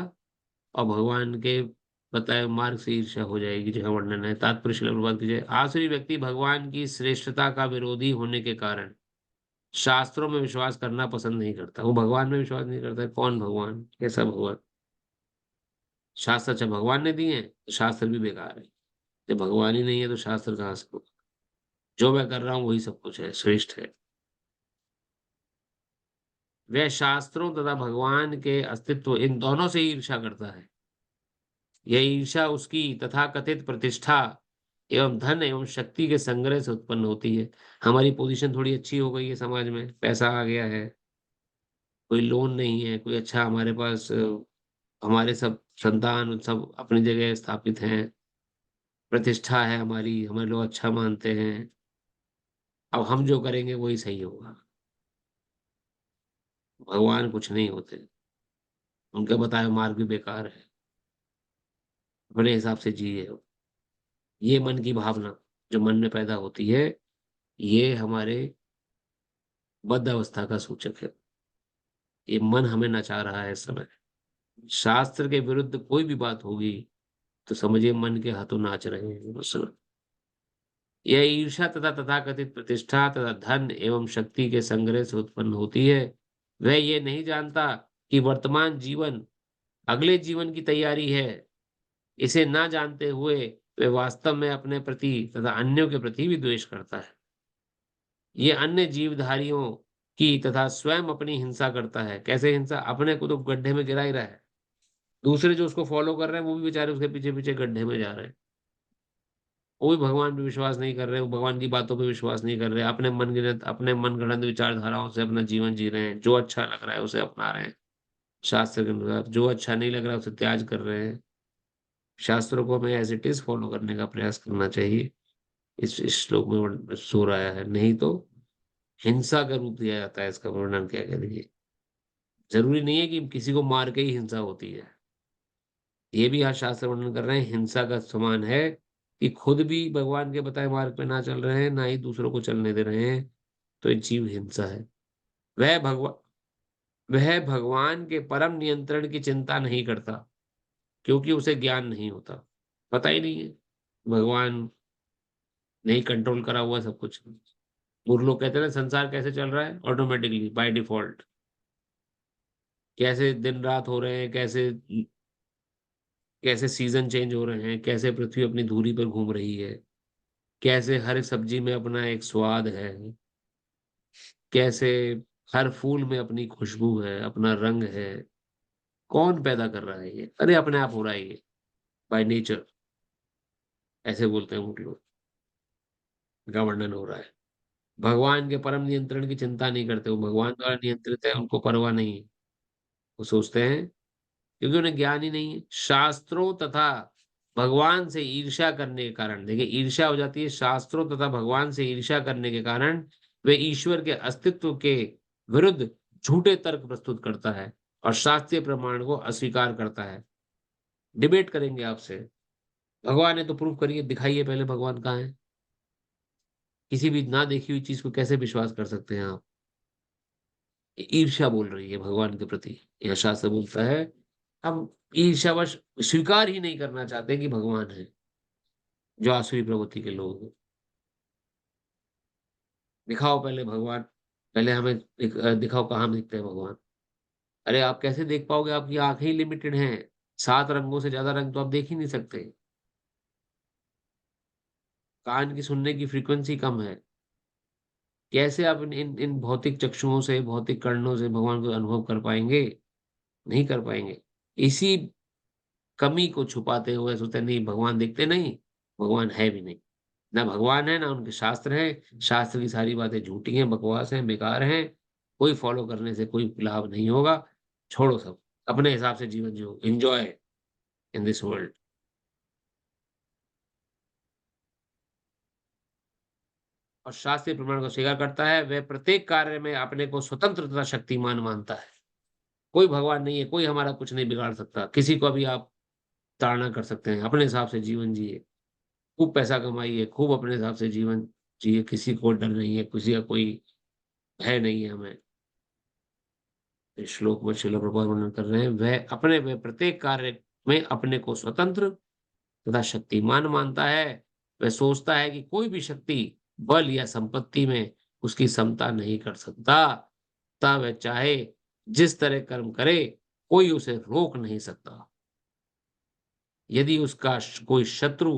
और भगवान के बताए मार्ग से ईर्ष्या हो जाएगी, जो है वर्णन है। तात्पर्य श्रील प्रभुपाद की जय। आसुरी व्यक्ति भगवान की श्रेष्ठता का विरोधी होने के कारण शास्त्रों में विश्वास करना पसंद नहीं करता। वो भगवान में विश्वास नहीं करता है। कौन भगवान? कैसा भगवान? शास्त्र अच्छा भगवान ने दिए हैं तो शास्त्र भी बेकार है। जब भगवान ही नहीं है तो शास्त्र कहाँ से होगा? जो मैं कर रहा हूँ वही सब कुछ है, श्रेष्ठ है। वह शास्त्रों तथा भगवान के अस्तित्व इन दोनों से ही ईर्ष्या करता है। यह ईर्ष्या उसकी तथाकथित प्रतिष्ठा एवं धन एवं शक्ति के संग्रह से उत्पन्न होती है। हमारी पोजीशन थोड़ी अच्छी हो गई है समाज में, पैसा आ गया है, कोई लोन नहीं है, कोई अच्छा हमारे पास हमारे सब संतान सब अपनी जगह स्थापित हैं, प्रतिष्ठा है हमारी, हमें लोग अच्छा मानते हैं। अब हम जो करेंगे वही सही होगा। भगवान कुछ नहीं होते, उनके बताए हुए मार्ग भी बेकार है। अपने हिसाब से जिए। ये मन की भावना जो मन में पैदा होती है, ये हमारे बद्ध अवस्था का सूचक है। ये मन हमें नचा रहा है इस समय। शास्त्र के विरुद्ध कोई भी बात होगी तो समझिए मन के हाथों नाच रहे हैं उस समय। यह ईर्ष्या तथा तथाकथित प्रतिष्ठा तथा धन एवं शक्ति के संग्रह से उत्पन्न होती है। वह ये नहीं जानता कि वर्तमान जीवन अगले जीवन की तैयारी है। इसे ना जानते हुए वह वास्तव में अपने प्रति तथा अन्यों के प्रति भी द्वेष करता है। ये अन्य जीवधारियों की तथा स्वयं अपनी हिंसा करता है। कैसे हिंसा? अपने को तो गड्ढे में गिरा ही रहा है, दूसरे जो उसको फॉलो कर रहे हैं वो भी बेचारे उसके पीछे पीछे गड्ढे में जा रहे हैं। वो भी भगवान पे विश्वास नहीं कर रहे, वो भगवान की बातों पे विश्वास नहीं कर रहे, अपने मन गढ़ंत अपने मनगढ़ंत विचारधाराओं से अपना जीवन जी रहे हैं, जो अच्छा लग रहा है उसे अपना रहे हैं। शास्त्र के अनुसार जो अच्छा नहीं लग रहा उसे त्याग कर रहे हैं। शास्त्रों को हमें एज इट इज फॉलो करने का प्रयास करना चाहिए। इस श्लोक में सो आया है, नहीं तो हिंसा का रूप दिया जाता है। इसका वर्णन क्या करेंगे? जरूरी नहीं है कि किसी को मार के ही हिंसा होती है। ये भी यहाँ शास्त्र वर्णन कर रहे हैं, हिंसा का समान है कि खुद भी भगवान के बताए मार्ग पे ना चल रहे हैं, ना ही दूसरों को चलने दे रहे हैं, तो ये जीव हिंसा है। वह भगवान वह भगवान के परम नियंत्रण की चिंता नहीं करता, क्योंकि उसे ज्ञान नहीं होता, पता ही नहीं है भगवान नहीं कंट्रोल करा हुआ है सब कुछ। मूर्ख लोग कहते हैं ना, संसार कैसे चल रहा है, ऑटोमेटिकली बाय डिफॉल्ट। कैसे दिन रात हो रहे हैं, कैसे कैसे सीजन चेंज हो रहे हैं, कैसे पृथ्वी अपनी धुरी पर घूम रही है, कैसे हर एक सब्जी में अपना एक स्वाद है, कैसे हर फूल में अपनी खुशबू है, अपना रंग है। कौन पैदा कर रहा है ये? अरे अपने आप हो रहा है ये, बाय नेचर। ऐसे बोलते हैं मूर्ख लोग, का वर्णन हो रहा है। भगवान के परम नियंत्रण की चिंता नहीं करते, वो भगवान द्वारा नियंत्रित है, उनको परवाह नहीं है। वो सोचते हैं, क्योंकि उन्हें ज्ञान ही नहीं है। शास्त्रों तथा भगवान से ईर्ष्या करने के कारण, देखिए ईर्ष्या हो जाती है शास्त्रों तथा भगवान से ईर्ष्या करने के कारण, वे ईश्वर के अस्तित्व के विरुद्ध झूठे तर्क प्रस्तुत करता है और शास्त्रीय प्रमाण को अस्वीकार करता है। डिबेट करेंगे आपसे, भगवान है तो प्रूव करिए, दिखाइए पहले भगवान कहाँ है। किसी भी ना देखी हुई चीज को कैसे विश्वास कर सकते हैं आप? ईर्ष्या बोल रही है भगवान के प्रति। यह शास्त्र बोलता है, हम ईर्ष्यावश स्वीकार ही नहीं करना चाहते कि भगवान है। जो आसुरी प्रवृत्ति के लोग हैं, दिखाओ पहले भगवान, पहले हमें दिखाओ कहाँ दिखते हैं भगवान। अरे आप कैसे देख पाओगे? आपकी आंखें ही लिमिटेड हैं। 7 रंगों से ज्यादा रंग तो आप देख ही नहीं सकते। कान की सुनने की फ्रीक्वेंसी कम है। कैसे आप इन भौतिक चक्षुओं से, भौतिक कर्णों से भगवान को अनुभव कर पाएंगे? नहीं कर पाएंगे। इसी कमी को छुपाते हुए सोचते हैं, नहीं भगवान दिखते नहीं, भगवान है भी नहीं। ना भगवान है, ना उनके शास्त्र हैं। शास्त्र की सारी बातें झूठी हैं, बकवास हैं, बेकार हैं। कोई फॉलो करने से कोई लाभ नहीं होगा। छोड़ो सब, अपने हिसाब से जीवन जियो, एंजॉय इन दिस वर्ल्ड। और शास्त्रीय प्रमाण को स्वीकार करता है, वह प्रत्येक कार्य में अपने को स्वतंत्र तथा शक्तिमान मानता है। कोई भगवान नहीं है, कोई हमारा कुछ नहीं बिगाड़ सकता। किसी को भी आप ताड़ना कर सकते हैं, अपने हिसाब से जीवन जिए, खूब पैसा कमाइए, खूब अपने हिसाब से जीवन जिए। किसी को डर नहीं है, किसी का कोई भय नहीं है हमें। इस श्लोक में श्रील प्रभुपाद वर्णन कर रहे हैं, वह प्रत्येक कार्य में अपने को स्वतंत्र तथा शक्तिमान मानता है। वह सोचता है कि कोई भी शक्ति, बल या संपत्ति में उसकी समता नहीं कर सकता। तब वह चाहे जिस तरह कर्म करे, कोई उसे रोक नहीं सकता। यदि उसका कोई शत्रु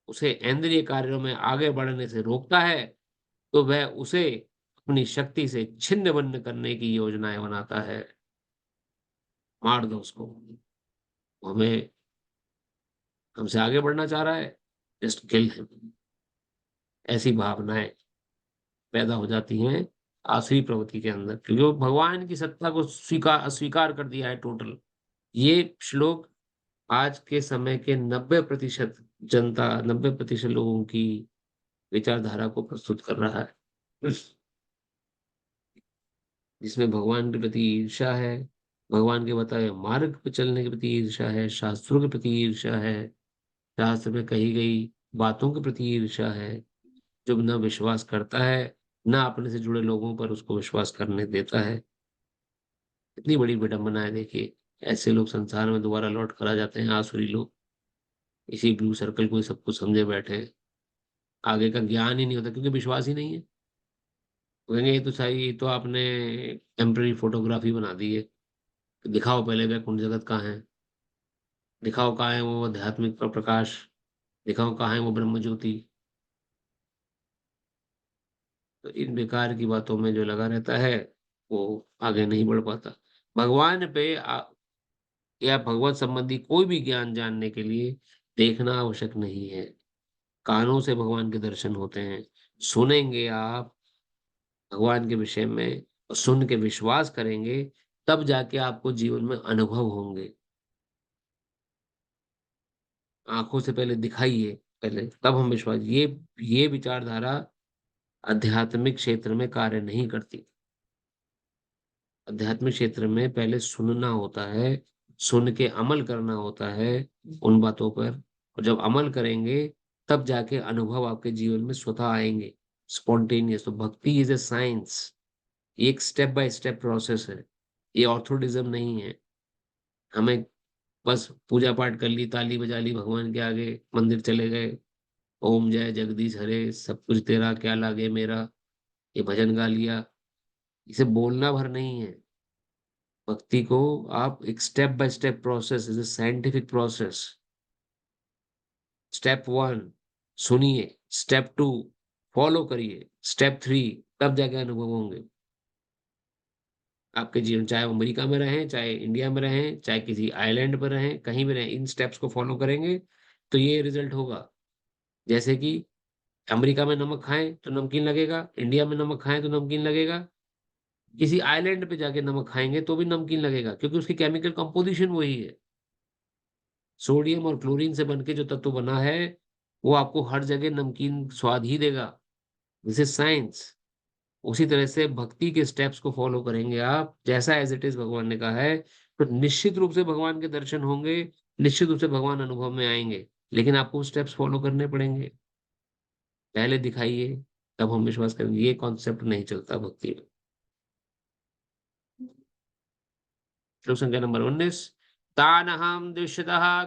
उसे इंद्रिय कार्यों में आगे बढ़ने से रोकता है, तो वह उसे अपनी शक्ति से छिन्न भिन्न करने की योजनाएं बनाता है। मार दो उसको, हमें हमसे आगे बढ़ना चाह रहा है, जस्ट किल हिम। ऐसी भावनाएं पैदा हो जाती हैं आसुरी प्रवृत्ति के अंदर, क्योंकि वो भगवान की सत्ता को स्वीकार अस्वीकार कर दिया है टोटल। ये श्लोक आज के समय के 90% जनता, 90% लोगों की विचारधारा को प्रस्तुत कर रहा है, जिसमें भगवान के प्रति ईर्ष्या है, भगवान के बताए मार्ग पर चलने के प्रति ईर्ष्या है, शास्त्रों के प्रति ईर्ष्या है, शास्त्र में कही गई बातों के प्रति ईर्ष्या है। जो न विश्वास करता है, ना अपने से जुड़े लोगों पर उसको विश्वास करने देता है। इतनी बड़ी विडंबना है, देखिए। ऐसे लोग संसार में दोबारा लौट कर आ जाते हैं, आसुरी लोग। इसी ब्लू सर्कल को ही सब कुछ समझे बैठे हैं। आगे का ज्ञान ही नहीं होता, क्योंकि विश्वास ही नहीं है। कहेंगे ये तो सही, ये तो आपने टेम्पररी फोटोग्राफी बना दी है। दिखाओ पहले वैकुंठ जगत कहाँ है, दिखाओ कहाँ है वो आध्यात्मिक प्रकाश, दिखाओ कहाँ है वो ब्रह्म ज्योति। तो इन बेकार की बातों में जो लगा रहता है, वो आगे नहीं बढ़ पाता। भगवान पे या भगवत संबंधी कोई भी ज्ञान जानने के लिए देखना आवश्यक नहीं है। कानों से भगवान के दर्शन होते हैं। सुनेंगे आप भगवान के विषय में, सुन के विश्वास करेंगे, तब जाके आपको जीवन में अनुभव होंगे। आंखों से पहले दिखाइए, पहले तब हम विश्वास, ये विचारधारा आध्यात्मिक क्षेत्र में कार्य नहीं करती। आध्यात्मिक क्षेत्र में पहले सुनना होता है, सुन के अमल करना होता है उन बातों पर, और जब अमल करेंगे तब जाके अनुभव आपके जीवन में स्वतः आएंगे, स्पॉन्टेनियस। तो भक्ति इज ए साइंस, ये एक स्टेप बाय स्टेप प्रोसेस है, ये ऑर्थोडिज्म नहीं है। हमें बस पूजा पाठ कर ली, ताली बजा ली, भगवान के आगे मंदिर चले गए, ओम जय जगदीश हरे, सब कुछ तेरा क्या लागे मेरा, ये भजन गा लिया, इसे बोलना भर नहीं है। भक्ति को आप एक step by step process, is a scientific process. Step 1 सुनिए, स्टेप 2 फॉलो करिए, स्टेप 3 तब जाके अनुभव होंगे आपके जीवन। चाहे वो अमेरिका में रहें, चाहे इंडिया में रहें, चाहे किसी आइलैंड पर रहें, कहीं भी रहें, इन स्टेप्स को फॉलो करेंगे तो ये रिजल्ट होगा। जैसे कि अमेरिका में नमक खाएं तो नमकीन लगेगा, इंडिया में नमक खाएं तो नमकीन लगेगा, किसी आइलैंड पे जाके नमक खाएंगे तो भी नमकीन लगेगा, क्योंकि उसकी केमिकल कंपोजिशन वही है। सोडियम और क्लोरीन से बनके जो तत्व बना है वो आपको हर जगह नमकीन स्वाद ही देगा। This is science. उसी तरह से भक्ति के स्टेप्स को फॉलो करेंगे आप, जैसा एज इट इज भगवान ने कहा है, तो निश्चित रूप से भगवान के दर्शन होंगे, निश्चित रूप से भगवान अनुभव में आएंगे। लेकिन आपको स्टेप्स फॉलो करने पड़ेंगे। पहले दिखाइए, तब हम विश्वास करेंगे। ये कॉन्सेप्ट नहीं चलता भक्ति में। श्लोक संख्या नंबर 19। तानहं दृश्यतः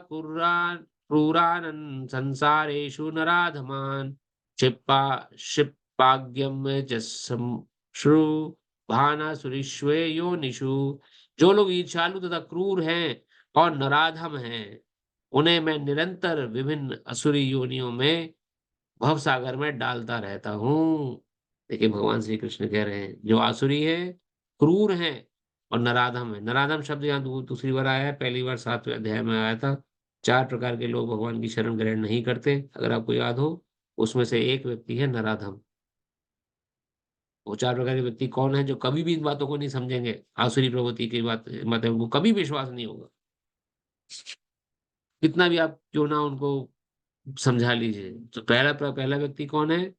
क्रूरान् संसारेषु नराधमान् क्षिप्पाग्यम श्रु भानासुरीष्वे योनिषु। जो लोग ईर्ष्यालु तथा क्रूर हैं और नराधम हैं, उन्हें मैं निरंतर विभिन्न असुरी योनियों में भव सागर में डालता रहता हूँ। देखिए भगवान श्री कृष्ण कह रहे हैं, जो आसुरी है, क्रूर है और नराधम है। नराधम शब्द यहाँ दूसरी बार आया है, पहली बार 7वें अध्याय में आया था। 4 प्रकार के लोग भगवान की शरण ग्रहण नहीं करते, अगर आपको याद हो। उसमें से एक व्यक्ति है नराधम। वो 4 प्रकार के व्यक्ति कौन है? जो कभी भी इन बातों को नहीं समझेंगे, आसुरी प्रवृत्ति की बात, मतलब उनको कभी विश्वास नहीं होगा, कितना भी आप क्यों ना उनको समझा लीजिए। तो पहला व्यक्ति कौन है?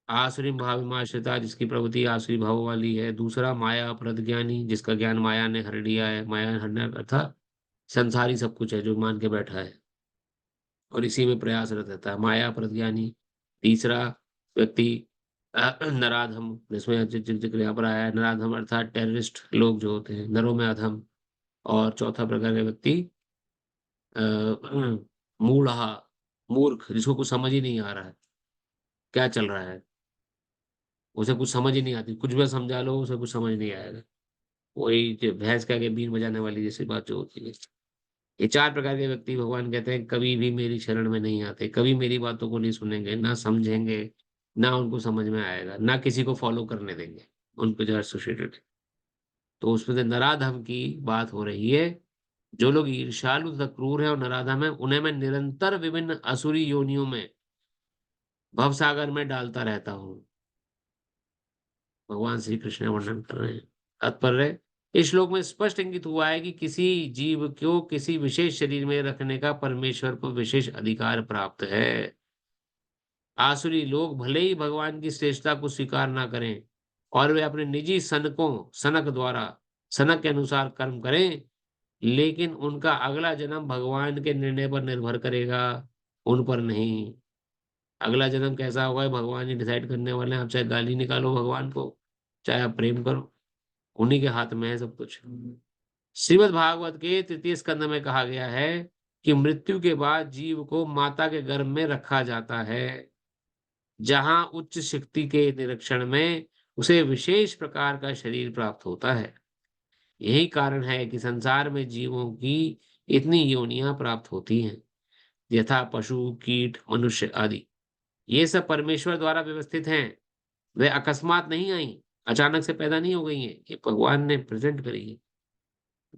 आसुरी भावमाश्रिता, जिसकी प्रवृत्ति आसुरी भाव वाली है। दूसरा माया अपरद ज्ञानी, जिसका ज्ञान माया ने हर लिया है। माया हरने अर्थात संसारी सब कुछ है जो मान के बैठा है और इसी में प्रयासरत रहता है, माया अपरद ज्ञानी। तीसरा व्यक्ति नराधम, जिसमें जिक्र यहाँ पर आया है, नराधम अर्थात टेररिस्ट लोग जो होते हैं, नरों में अधम। और चौथा प्रकार का व्यक्ति मूढ़ा, मूर्ख, जिसको कुछ समझ ही नहीं आ रहा है क्या चल रहा है, उसे कुछ समझ ही नहीं आती, कुछ भी समझा लो उसे कुछ समझ नहीं आएगा। वही जो भैंस के आगे बीन बजाने वाली जैसी बात जो होती है। ये 4 प्रकार के व्यक्ति भगवान कहते हैं कभी भी मेरी शरण में नहीं आते, कभी मेरी बातों को नहीं सुनेंगे, ना समझेंगे, ना उनको समझ में आएगा, ना किसी को फॉलो करने देंगे उनको जो एसोसिएटेड। तो उसमें से नराधम की बात हो रही है। जो लोग ईर्ष्यालु तथा क्रूर है और नराधम है, उन्हें मैं निरंतर विभिन्न असुरी योनियों में भवसागर में डालता रहता हूँ। भगवान श्री कृष्ण वर्णन कर रहे हैं। तात्पर्य, इस श्लोक में स्पष्ट इंगित हुआ है कि किसी जीव को किसी विशेष शरीर में रखने का परमेश्वर को विशेष अधिकार प्राप्त है। आसुरी लोग भले ही भगवान की श्रेष्ठता को स्वीकार ना करें और वे अपने निजी सनक के अनुसार कर्म करें, लेकिन उनका अगला जन्म भगवान के निर्णय पर निर्भर करेगा, उन पर नहीं। अगला जन्म कैसा होगा भगवान ही डिसाइड करने वाले हैं। आप चाहे गाली निकालो भगवान को, चाहे आप प्रेम करो, उन्हीं के हाथ में है सब कुछ। श्रीमद् भागवत के 3 स्कंद में कहा गया है कि मृत्यु के बाद जीव को माता के गर्भ में रखा जाता है, जहां उच्च शक्ति के निरीक्षण में उसे विशेष प्रकार का शरीर प्राप्त होता है। यही कारण है कि संसार में जीवों की इतनी योनियां प्राप्त होती हैं, यथा पशु, कीट, मनुष्य आदि। ये सब परमेश्वर द्वारा व्यवस्थित हैं। वे अकस्मात नहीं आई, अचानक से पैदा नहीं हो गई हैं, ये भगवान ने प्रेजेंट करी है।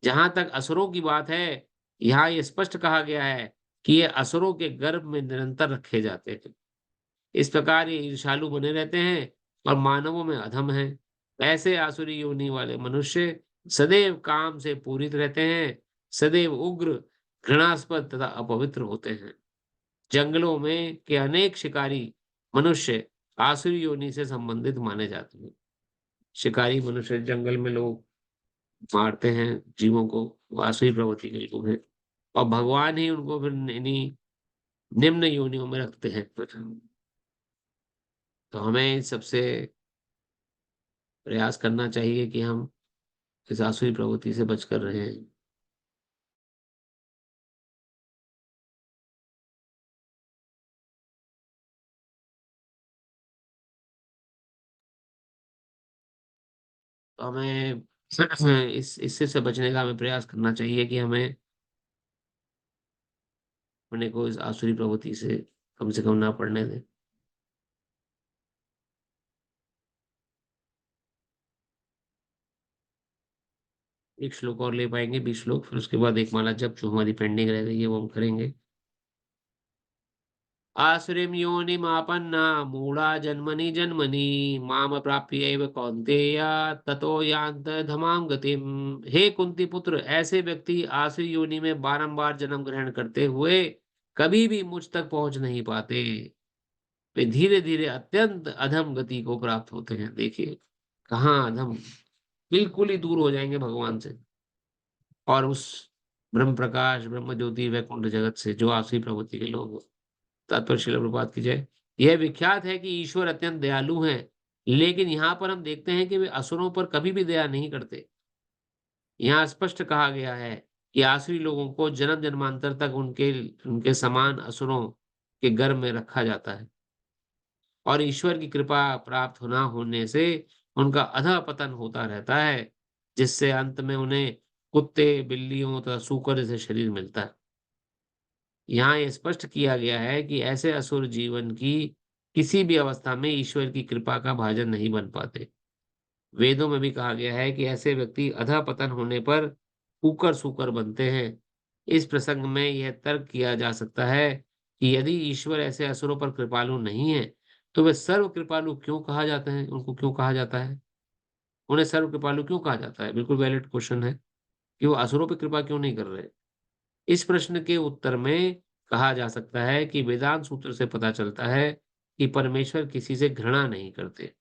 जहां तक असुरों की बात है, यहाँ ये स्पष्ट कहा गया है कि ये असुरों के गर्भ में निरंतर रखे जाते हैं। इस प्रकार ये ईर्ष्यालु बने रहते हैं और मानवों में अधम है ऐसे आसुरी योनि वाले मनुष्य सदैव काम से पूरित रहते हैं, सदैव उग्र, घृणास्पद तथा अपवित्र होते हैं। जंगलों में के अनेक शिकारी मनुष्य आसुरी योनि से संबंधित माने जाते हैं। शिकारी मनुष्य जंगल में लोग मारते हैं जीवों को, वो आसुरी प्रवृत्ति के लोग हैं और भगवान ही उनको फिर इन्हीं निम्न योनियों में रखते हैं। तो हमें इन सबसे प्रयास करना चाहिए कि हम इस आसुरी प्रवृत्ति से बचकर रहें। तो हमें इस इससे से बचने का हमें प्रयास करना चाहिए कि हमें अपने को इस आसुरी प्रवृत्ति से कम ना पड़ने दें। एक श्लोक और ले पाएंगे, 20 श्लोक, फिर उसके बाद एक माला जप जो हमारी पेंडिंग रह गई है वो हम करेंगे। आसुरीं योनिमापन्ना मूढ़ा जन्मनि जन्मनि माम प्राप्यैव कौन्तेय ततो यान्त्यधमां गतिम। हे कुंती पुत्र, ऐसे व्यक्ति आसुरी योनि में बारंबार जन्म ग्रहण करते हुए कभी भी मुझ तक पहुंच नहीं पाते। वे धीरे धीरे अत्यंत अधम गति को प्राप्त होते हैं। देखिए कहाँ अधम, बिल्कुल ही दूर हो जाएंगे भगवान से और उस ब्रह्म प्रकाश, ब्रह्म ज्योति, वैकुंठ जगत से, जो आसुरी प्रवृत्ति के लोग हो। तात्पर्य श्रील प्रभुपाद की जय। यह विख्यात है कि ईश्वर अत्यंत दयालु हैं, लेकिन यहाँ पर हम देखते हैं कि वे असुरों पर कभी भी दया नहीं करते। यहाँ स्पष्ट कहा गया है कि आसुरी लोगों को जन्म जन्मांतर तक उनके उनके समान असुरों के गर्भ में रखा जाता है और ईश्वर की कृपा प्राप्त ना होने से उनका अधःपतन होता रहता है, जिससे अंत में उन्हें कुत्ते, बिल्लियों तथा सूकर जैसे शरीर मिलता है। यहाँ ये स्पष्ट किया गया है कि ऐसे असुर जीवन की किसी भी अवस्था में ईश्वर की कृपा का भाजन नहीं बन पाते। वेदों में भी कहा गया है कि ऐसे व्यक्ति अधःपतन होने पर कुकर-सूकर बनते हैं। इस प्रसंग में यह तर्क किया जा सकता है कि यदि ईश्वर ऐसे असुरों पर कृपालु नहीं है, तो वे सर्व कृपालु क्यों कहा जाते हैं? उनको क्यों कहा जाता है? उन्हें सर्व कृपालु क्यों कहा जाता है? बिल्कुल वैलिड क्वेश्चन है कि वो असुरों पे कृपा क्यों नहीं कर रहे? इस प्रश्न के उत्तर में कहा जा सकता है कि वेदांत सूत्र से पता चलता है कि परमेश्वर किसी से घृणा नहीं करते।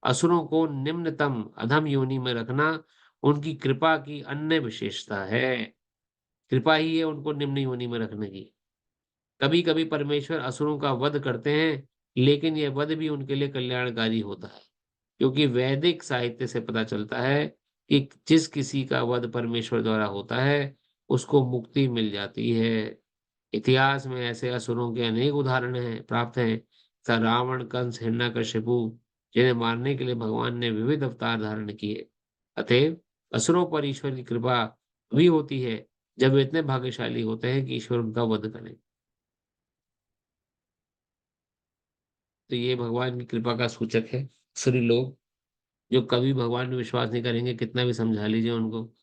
असुरों को निम्नतम अधम योनि में रखना उनकी कृपा की अन्य विशेषता है। कृपा ही है उनको निम्न योनि में रखने की। कभी-कभी परमेश्वर असुरों का वध करते हैं, लेकिन यह वध भी उनके लिए कल्याणकारी होता है, क्योंकि वैदिक साहित्य से पता चलता है कि जिस किसी का वध परमेश्वर द्वारा होता है, उसको मुक्ति मिल जाती है। इतिहास में ऐसे असुरों के अनेक उदाहरण हैं प्राप्त हैं, जैसा रावण, कंस, हिरण्यकशिपु, जिन्हें मारने के लिए भगवान ने विविध अवतार धारण किए। अतएव असुरों पर ईश्वर की कृपा तभी होती है, जब वे इतने भाग्यशाली होते हैं कि ईश्वर उनका वध करें। तो ये भगवान की कृपा का सूचक है। असुरी लोग जो कभी भगवान में विश्वास नहीं करेंगे, कितना भी समझा लीजिए उनको,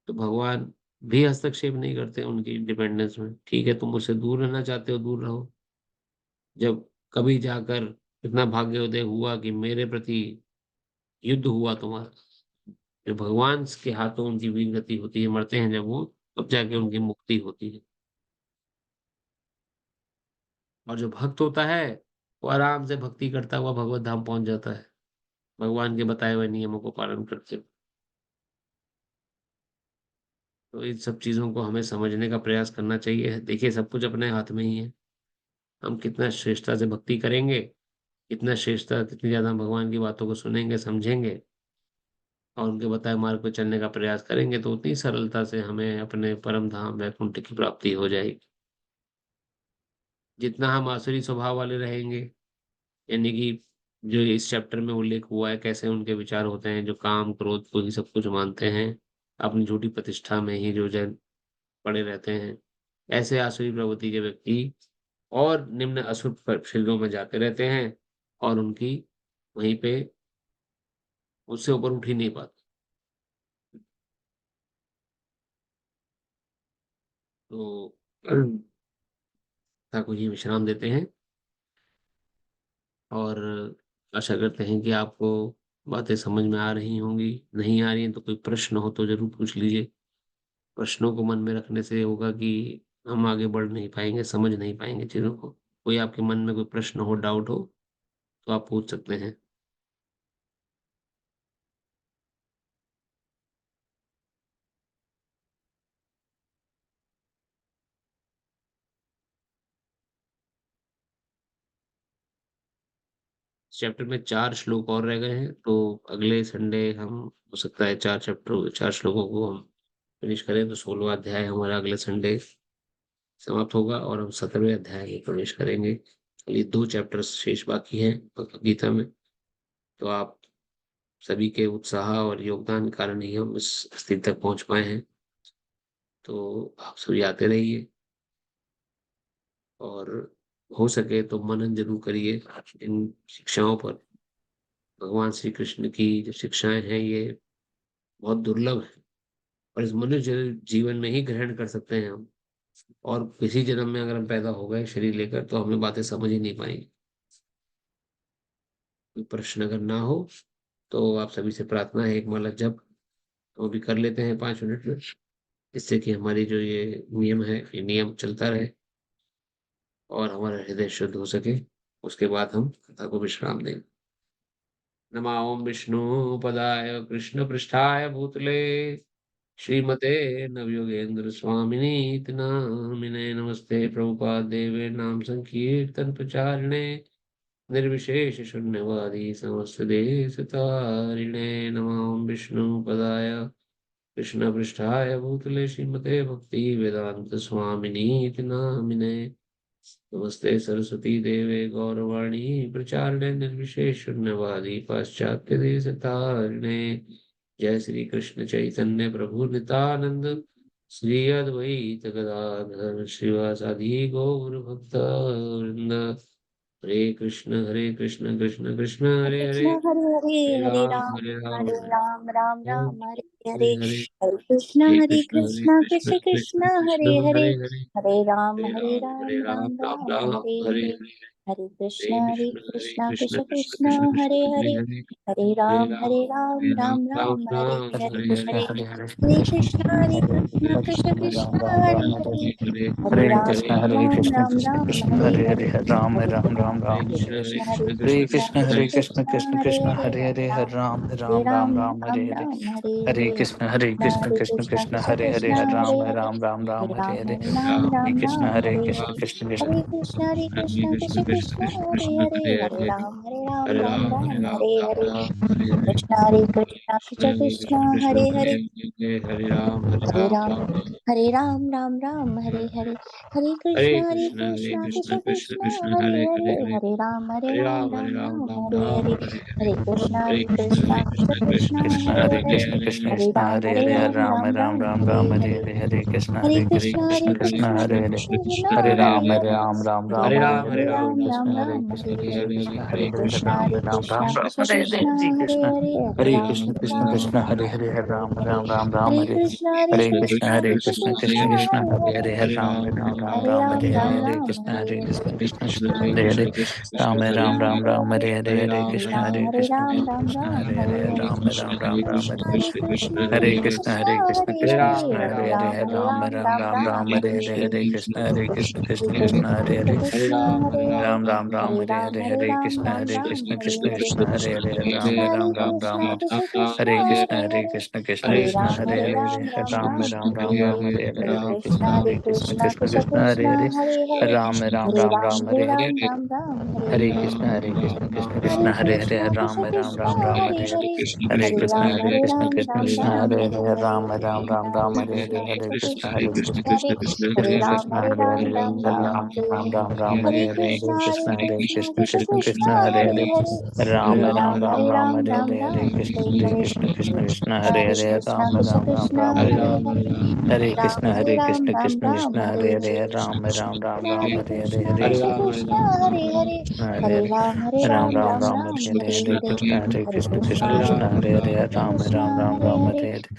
तो भगवान भी हस्तक्षेप नहीं करते उनकी इंडिपेंडेंस में। ठीक है, तुम मुझसे दूर रहना चाहते हो, दूर रहो। जब कभी जाकर इतना भाग्योदय हुआ कि मेरे प्रति युद्ध हुआ तुम्हारा, जो भगवान के हाथों उनकी वीर गति होती है, मरते हैं जब वो, तब जाके उनकी मुक्ति होती है। और जो भक्त होता है, वो आराम से भक्ति करता हुआ भगवत धाम पहुंच जाता है, भगवान के बताए हुए नियमों को पालन करते हुए। तो इन सब चीज़ों को हमें समझने का प्रयास करना चाहिए। देखिए सब कुछ अपने हाथ में ही है। हम कितना श्रेष्ठता से भक्ति करेंगे, कितना श्रेष्ठता, कितनी ज़्यादा हम भगवान की बातों को सुनेंगे, समझेंगे और उनके बताए मार्ग पे चलने का प्रयास करेंगे, तो उतनी सरलता से हमें अपने परम धाम वैकुंठ की प्राप्ति हो जाएगी। जितना हम आसुरी स्वभाव वाले रहेंगे, यानी कि जो इस चैप्टर में उल्लेख हुआ है, कैसे उनके विचार होते हैं, जो काम, क्रोध को ही सब कुछ मानते हैं, अपनी झूठी प्रतिष्ठा में ही जो जन पड़े रहते हैं, ऐसे आसुरी प्रवृत्ति के व्यक्ति और निम्न असुर शिल्डों में जाते रहते हैं और उनकी वहीं पे उससे ऊपर उठ ही नहीं पाते। तो को ये विश्राम देते हैं और आशा करते हैं कि आपको बातें समझ में आ रही होंगी, नहीं आ रही हैं तो कोई प्रश्न हो तो ज़रूर पूछ लीजिए। प्रश्नों को मन में रखने से होगा कि हम आगे बढ़ नहीं पाएँगे, समझ नहीं पाएँगे चीज़ों को। कोई आपके मन में कोई प्रश्न हो, डाउट हो, तो आप पूछ सकते हैं। इस चैप्टर में 4 श्लोक और रह गए हैं, तो अगले संडे हम हो सकता है 4 श्लोकों को हम फिनिश करें, तो 16वाँ अध्याय हमारा अगले संडे समाप्त होगा और हम 17वें अध्याय में प्रवेश करेंगे। ये 2 चैप्टर्स शेष बाकी हैं भगवद गीता में। तो आप सभी के उत्साह और योगदान के कारण ही हम इस स्थिति तक पहुँच पाए हैं। तो आप सभी आते रहिए और हो सके तो मनन ज़रूर करिए इन शिक्षाओं पर। भगवान श्री कृष्ण की जो शिक्षाएँ हैं, ये बहुत दुर्लभ हैं और इस मनुष्य जीवन में ही ग्रहण कर सकते हैं हम। और किसी जन्म में अगर हम पैदा हो गए शरीर लेकर, तो हमें बातें समझ ही नहीं पाएँगे। कोई प्रश्न अगर ना हो, तो आप सभी से प्रार्थना है, एक माला जप तो अभी कर लेते हैं 5 मिनट में, जिससे कि हमारी जो ये नियम है, ये नियम चलता रहे और हमारा हृदय शुद्ध हो सके। उसके बाद हम कथा को विश्राम दें। नमः ओम विष्णुपदाय कृष्णपृष्ठाय भूतले श्रीमते नवयोगेन्द्र स्वामिनीति नामिने। नमस्ते प्रभुपादेवे नाम संकीर्तन प्रचारिणे निर्विशेष शून्यवादी समस्त देश तारिणे। नमः ओम विष्णुपदाय कृष्णपृष्ठाय भूतले श्रीमते भक्ति वेदांत स्वामिनीति नामिने। नमस्ते सरस्वती देवे गौरवाणी प्रचारिणे निर्विशेष शून्यवादी पाश्चात्य देश तारिणे। जय श्री कृष्ण चैतन्य प्रभु नित्यानंद श्री अद्वैत गदाधर श्रीवासादि गौर भक्त वृंद। हरे कृष्ण कृष्ण कृष्ण हरे हरे, कृष्ण हरे हरे हरे हरे राम राम राम राम राम राम हरे हरे हरे। हरे, हरे कृष्ण कृष्ण कृष्ण कृष्ण हरे हरे। हरे हरे, हरे राम हरे राम राम राम राम राम हरे हरे हरे। हरे, हरे हरे कृष्ण कृष्ण कृष्ण हरे हरे हरे। हरे, हरे राम राम राम हरे हरे हरे कृष्ण हरे। हरे हरे हरे हरे कृष्ण कृष्ण राम कृष्ण राम हरे राम हरे हरे। हरे हरे हरे कृष्ण राम कृष्ण राम कृष्ण हरे हरे हरे हरे। हरे राम हरे राम राम राम हरे हरे हरे कृष्ण हरे कृष्ण कृष्ण हरे कृष्ण हरे। हरे हरे हरे राम हरे राम राम राम हरे राम हरे राम हरे हरे हरे। कृष्ण कृष्ण कृष्ण हरे हरे हरे राम राम राम राम हरे हरे हरे राम हरे राम कृष्ण राम हरे कृष्ण हरे। कृष्ण कृष्ण हरे कृष्ण हरे हरे। हरे राम राम राम हरे हरे। हरे कृष्ण हरे हरे। हरे राम हरे राम राम हरे हरे। हरे कृष्ण कृष्ण कृष्ण हरे हरे। हरे राम राम राम हरे हरे। हरे कृष्ण कृष्ण कृष्ण हरे हरे हरे। कृष्ण कृष्ण हरे कृष्ण हरे हरे हरे राम राम राम राम हरे राम हरे हरे। हरे हरे हरे कृष्ण कृष्ण हरे हरे हरे राम राम राम राम हरे हरे हरे कृष्ण हरे राम कृष्ण हरे कृष्ण हरे। कृष्ण हरे हरे हरे हरे राम राम राम राम हरे हरे कृष्ण हरे हरे कृष्ण हरे। हरे कृष्ण राम कृष्ण हरे हरे हरे राम हरे राम राम राम हरे हरे कृष्ण हरे कृष्ण कृष्ण कृष्ण हरे हरे हरे। हरे हरे राम राम हरे राम राम हरे हरे राम हरे राम कृष्ण हरे हरे हरे। कृष्ण कृष्ण कृष्ण कृष्ण हरे हरे हरे राम हरे राम हरे। हरे हरे हरे हरे कृष्ण हरे कृष्ण कृष्ण राम हरे हरे हरे हरे। राम राम कृष्ण हरे हरे कृष्ण हरे कृष्ण हरे। कृष्ण हरे हरे हरे हरे राम राम राम हरे हरे हरे कृष्ण कृष्ण कृष्ण हरे हरे कृष्ण हरे हरे। राम हरे हरे हरे राम हरे राम कृष्ण हरे कृष्ण हरे। कृष्ण हरे हरे हरे कृष्ण राम कृष्ण हरे हरे हरे। कृष्ण हरे कृष्ण हरे हरे राम हरे राम हरे। हरे हरे हरे हरे कृष्ण कृष्ण हरे हरे हरे हरे। राम राम हरे हरे हरे हरे हरे। कृष्ण कृष्ण हरे हरे हरे हरे कृष्ण राम हरे हरे हरे हरे। हरे हरे कृष्ण राम कृष्ण राम हरे हरे हरे हरे। राम हरे हरे हरे हरे कृष्ण कृष्ण हरे। हरे हरे कृष्ण हरे हरे राम हरे हरे हरे हरे कृष्ण कृष्ण कृष्ण हरे हरे हरे हरे। राम हरे राम हरे राम हरे हरे हरे हरे। कृष्ण कृष्ण हरे हरे हरे राम कृष्ण राम हरे हरे हरे। हरे हरे कृष्ण राम कृष्ण हरे हरे हरे। हरे राम हरे हरे कृष्ण हरे कृष्ण हरे हरे। हरे हरे हरे राम हरे हरे हरे हरे। कृष्ण हरे हरे कृष्ण कृष्ण हरे हरे कृष्ण हरे राम हरे। हरे हरे हरे हरे राम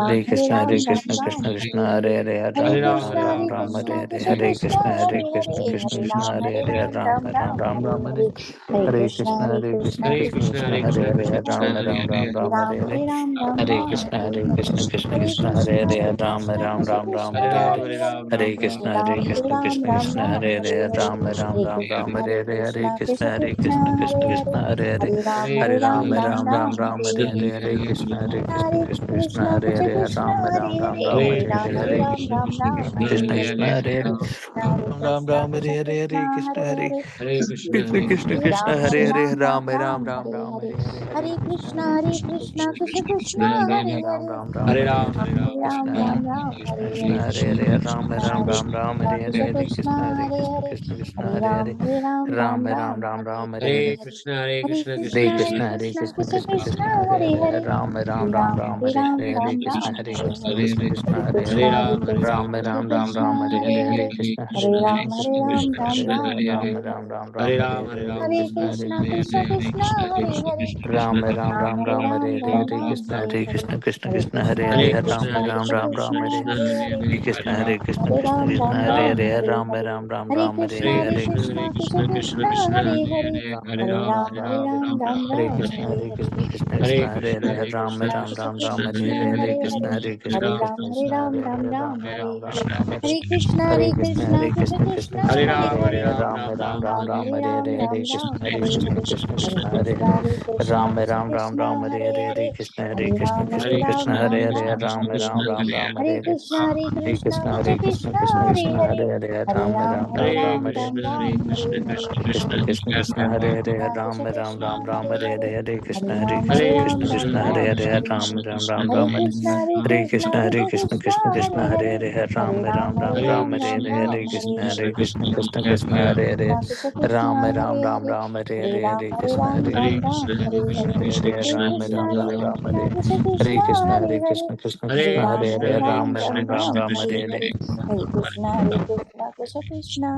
कृष्ण हरे कृष्ण हरे। हरे हरे हरे राम कृष्ण राम हरे हरे कृष्ण हरे कृष्ण कृष्ण हरे हरे। कृष्ण हरे कृष्ण हरे राम हरे राम राम राम हरे राम हरे, हरे हरे कृष्णा कृष्णा हरे कृष्ण कृष्ण कृष्ण हरे हरे कृष्ण हरे, कृष्ण हरे कृष्ण राम हरे हरे हरे राम हरे राम हरे राम कृष्ण हरे हरे, कृष्ण कृष्ण हरे कृष्ण हरे कृष्णा हरे कृष्ण राम कृष्ण राम कृष्ण राम राम कृष्ण हरे हरे हरे हरे राम हरे, हरे हरे कृष्ण राम कृष्ण राम कृष्ण राम हरे हरे हरे हरे, राम राम हरे राम राम कृष्णा हरे हरे हरे कृष्ण हरे कृष्ण हरे, कृष्ण हरे हरे हरे हरे राम राम राम राम हरे हरे हरे, हरे हरे कृष्ण हरे कृष्ण कृष्ण कृष्णा हरे हरे कृष्ण राम हरे राम राम हरे, राम हरे हरे हरे राम हरे राम कृष्ण हरे कृष्ण हरे, हरे हरे राम राम हरे हरे कृष्णा हरे कृष्ण हरे हरे हरे, कृष्ण कृष्ण हरे कृष्ण राम हरे हरे राम राम राम राम हरे राम हरे, हरे हरे हरे हरे कृष्ण कृष्णा कृष्ण कृष्ण हरे राम हरे, राम राम हरे हरे हरे कृष्ण राम कृष्ण हरे कृष्ण हरे, हरे हरे राम राम राम राम हरे हरे कृष्ण हरे कृष्ण कृष्ण हरे हरे कृष्ण हरे, कृष्ण कृष्ण हरे हरे हरे राम राम राम राम हरे हरे हरे हरे, कृष्ण हरे हरे कृष्ण कृष्ण कृष्ण कृष्ण कृष्ण हरे हरे हरे हरे, राम राम हरे राम राम हरे हरे हरे कृष्ण राम हरे हरे कृष्ण हरे, कृष्ण कृष्ण हरे हरे कृष्ण हरे राम कृष्ण राम कृष्ण राम हरे हरे हरे हरे, हरे कृष्ण हरे हरे राम कृष्ण कृष्ण राम हरे हरे हरे राम हरे, राम राम राम हरे हरे हरे हरे कृष्ण कृष्ण कृष्ण हरे हरे, राम हरे राम राम राम हरे हरे हरे राम कृष्ण हरे हरे हरे, कृष्ण कृष्ण हरे कृष्ण हरे कृष्ण हरे राम राम कृष्ण राम राम हरे हरे हरे, हरे कृष्ण हरे कृष्ण हरे कृष्ण कृष्ण राम हरे हरे हरे राम हरे, राम राम हरे राम हरे कृष्ण हरे कृष्ण हरे हरे, हरे राम राम हरे कृष्ण हरे हरे हरे, कृष्ण कृष्ण हरे कृष्ण हरे कृष्ण हरे राम राम राम राम हरे हरे हरे हरे कृष्ण हरे, हरे कृष्ण हरे कृष्ण कृष्ण हरे हरे राम राम हरे राम राम हरे, राम हरे हरे कृष्ण कृष्ण कृष्ण कृष्ण कृष्ण हरे हरे हरे, हरे राम राम राम राम हरे हरे हरे कृष्ण कृष्ण कृष्ण हरे हरे राम राम राम राम हरे हरे हरे कृष्ण कृष्ण कृष्ण हरे हरे राम राम राम हरे हरे हरे कृष्ण कृष्ण कृष्ण हरे हरे राम राम राम हरे कृष्ण कृष्ण हरे हरे राम राम राम हरे हरे कृष्ण कृष्ण कृष्ण हरे हरे राम राम हरे हरे कृष्ण कृष्ण हरे हरे राम राम हरे हरे कृष्ण कृष्ण हरे हरे राम हरे कृष्ण हरे हरे राम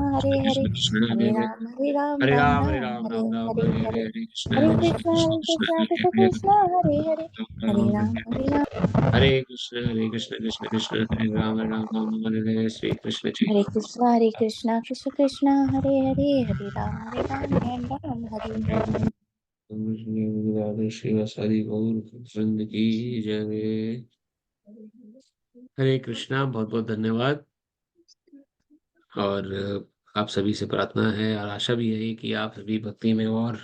हरे हरे कृष्ण कृष्ण हरे हरे राम हरे हरे कृष्ण कृष्ण हरे हरे, हरे राम हरे हरे, हरे कृष्ण कृष्ण हरे हरे, हरे राम कृष्ण कृष्ण हरे राम हरे हरे श्री कृष्ण जी। हरे कृष्ण कृष्ण हरे हरे, हरे राम राम हरे हरे। श्री वासादि गौर वृंद की जय। हरे कृष्णा, बहुत बहुत धन्यवाद। और आप सभी से प्रार्थना है और आशा भी है कि आप सभी भक्ति में और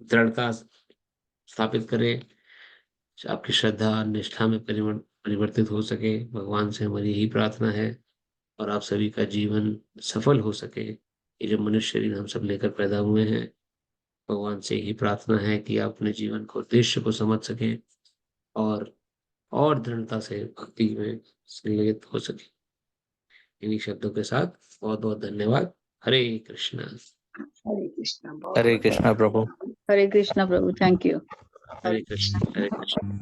दृढ़ता स्थापित करें, आपकी श्रद्धा निष्ठा में परिवर्तित हो सके। भगवान से हमारी यही प्रार्थना है और आप सभी का जीवन सफल हो सके। ये जो मनुष्य शरीर हम सब लेकर पैदा हुए हैं, भगवान से यही प्रार्थना है कि आप अपने जीवन को उद्देश्य को समझ सकें और दृढ़ता से भक्ति में संलग्न हो सके। इन्हीं शब्दों के साथ बहुत बहुत धन्यवाद। हरे कृष्णा। हरे कृष्णा, बहुत हरे बहुत कृष्ण प्रभु। हरे कृष्णा प्रभु, थैंक यू। हरे कृष्ण हरे कृष्ण।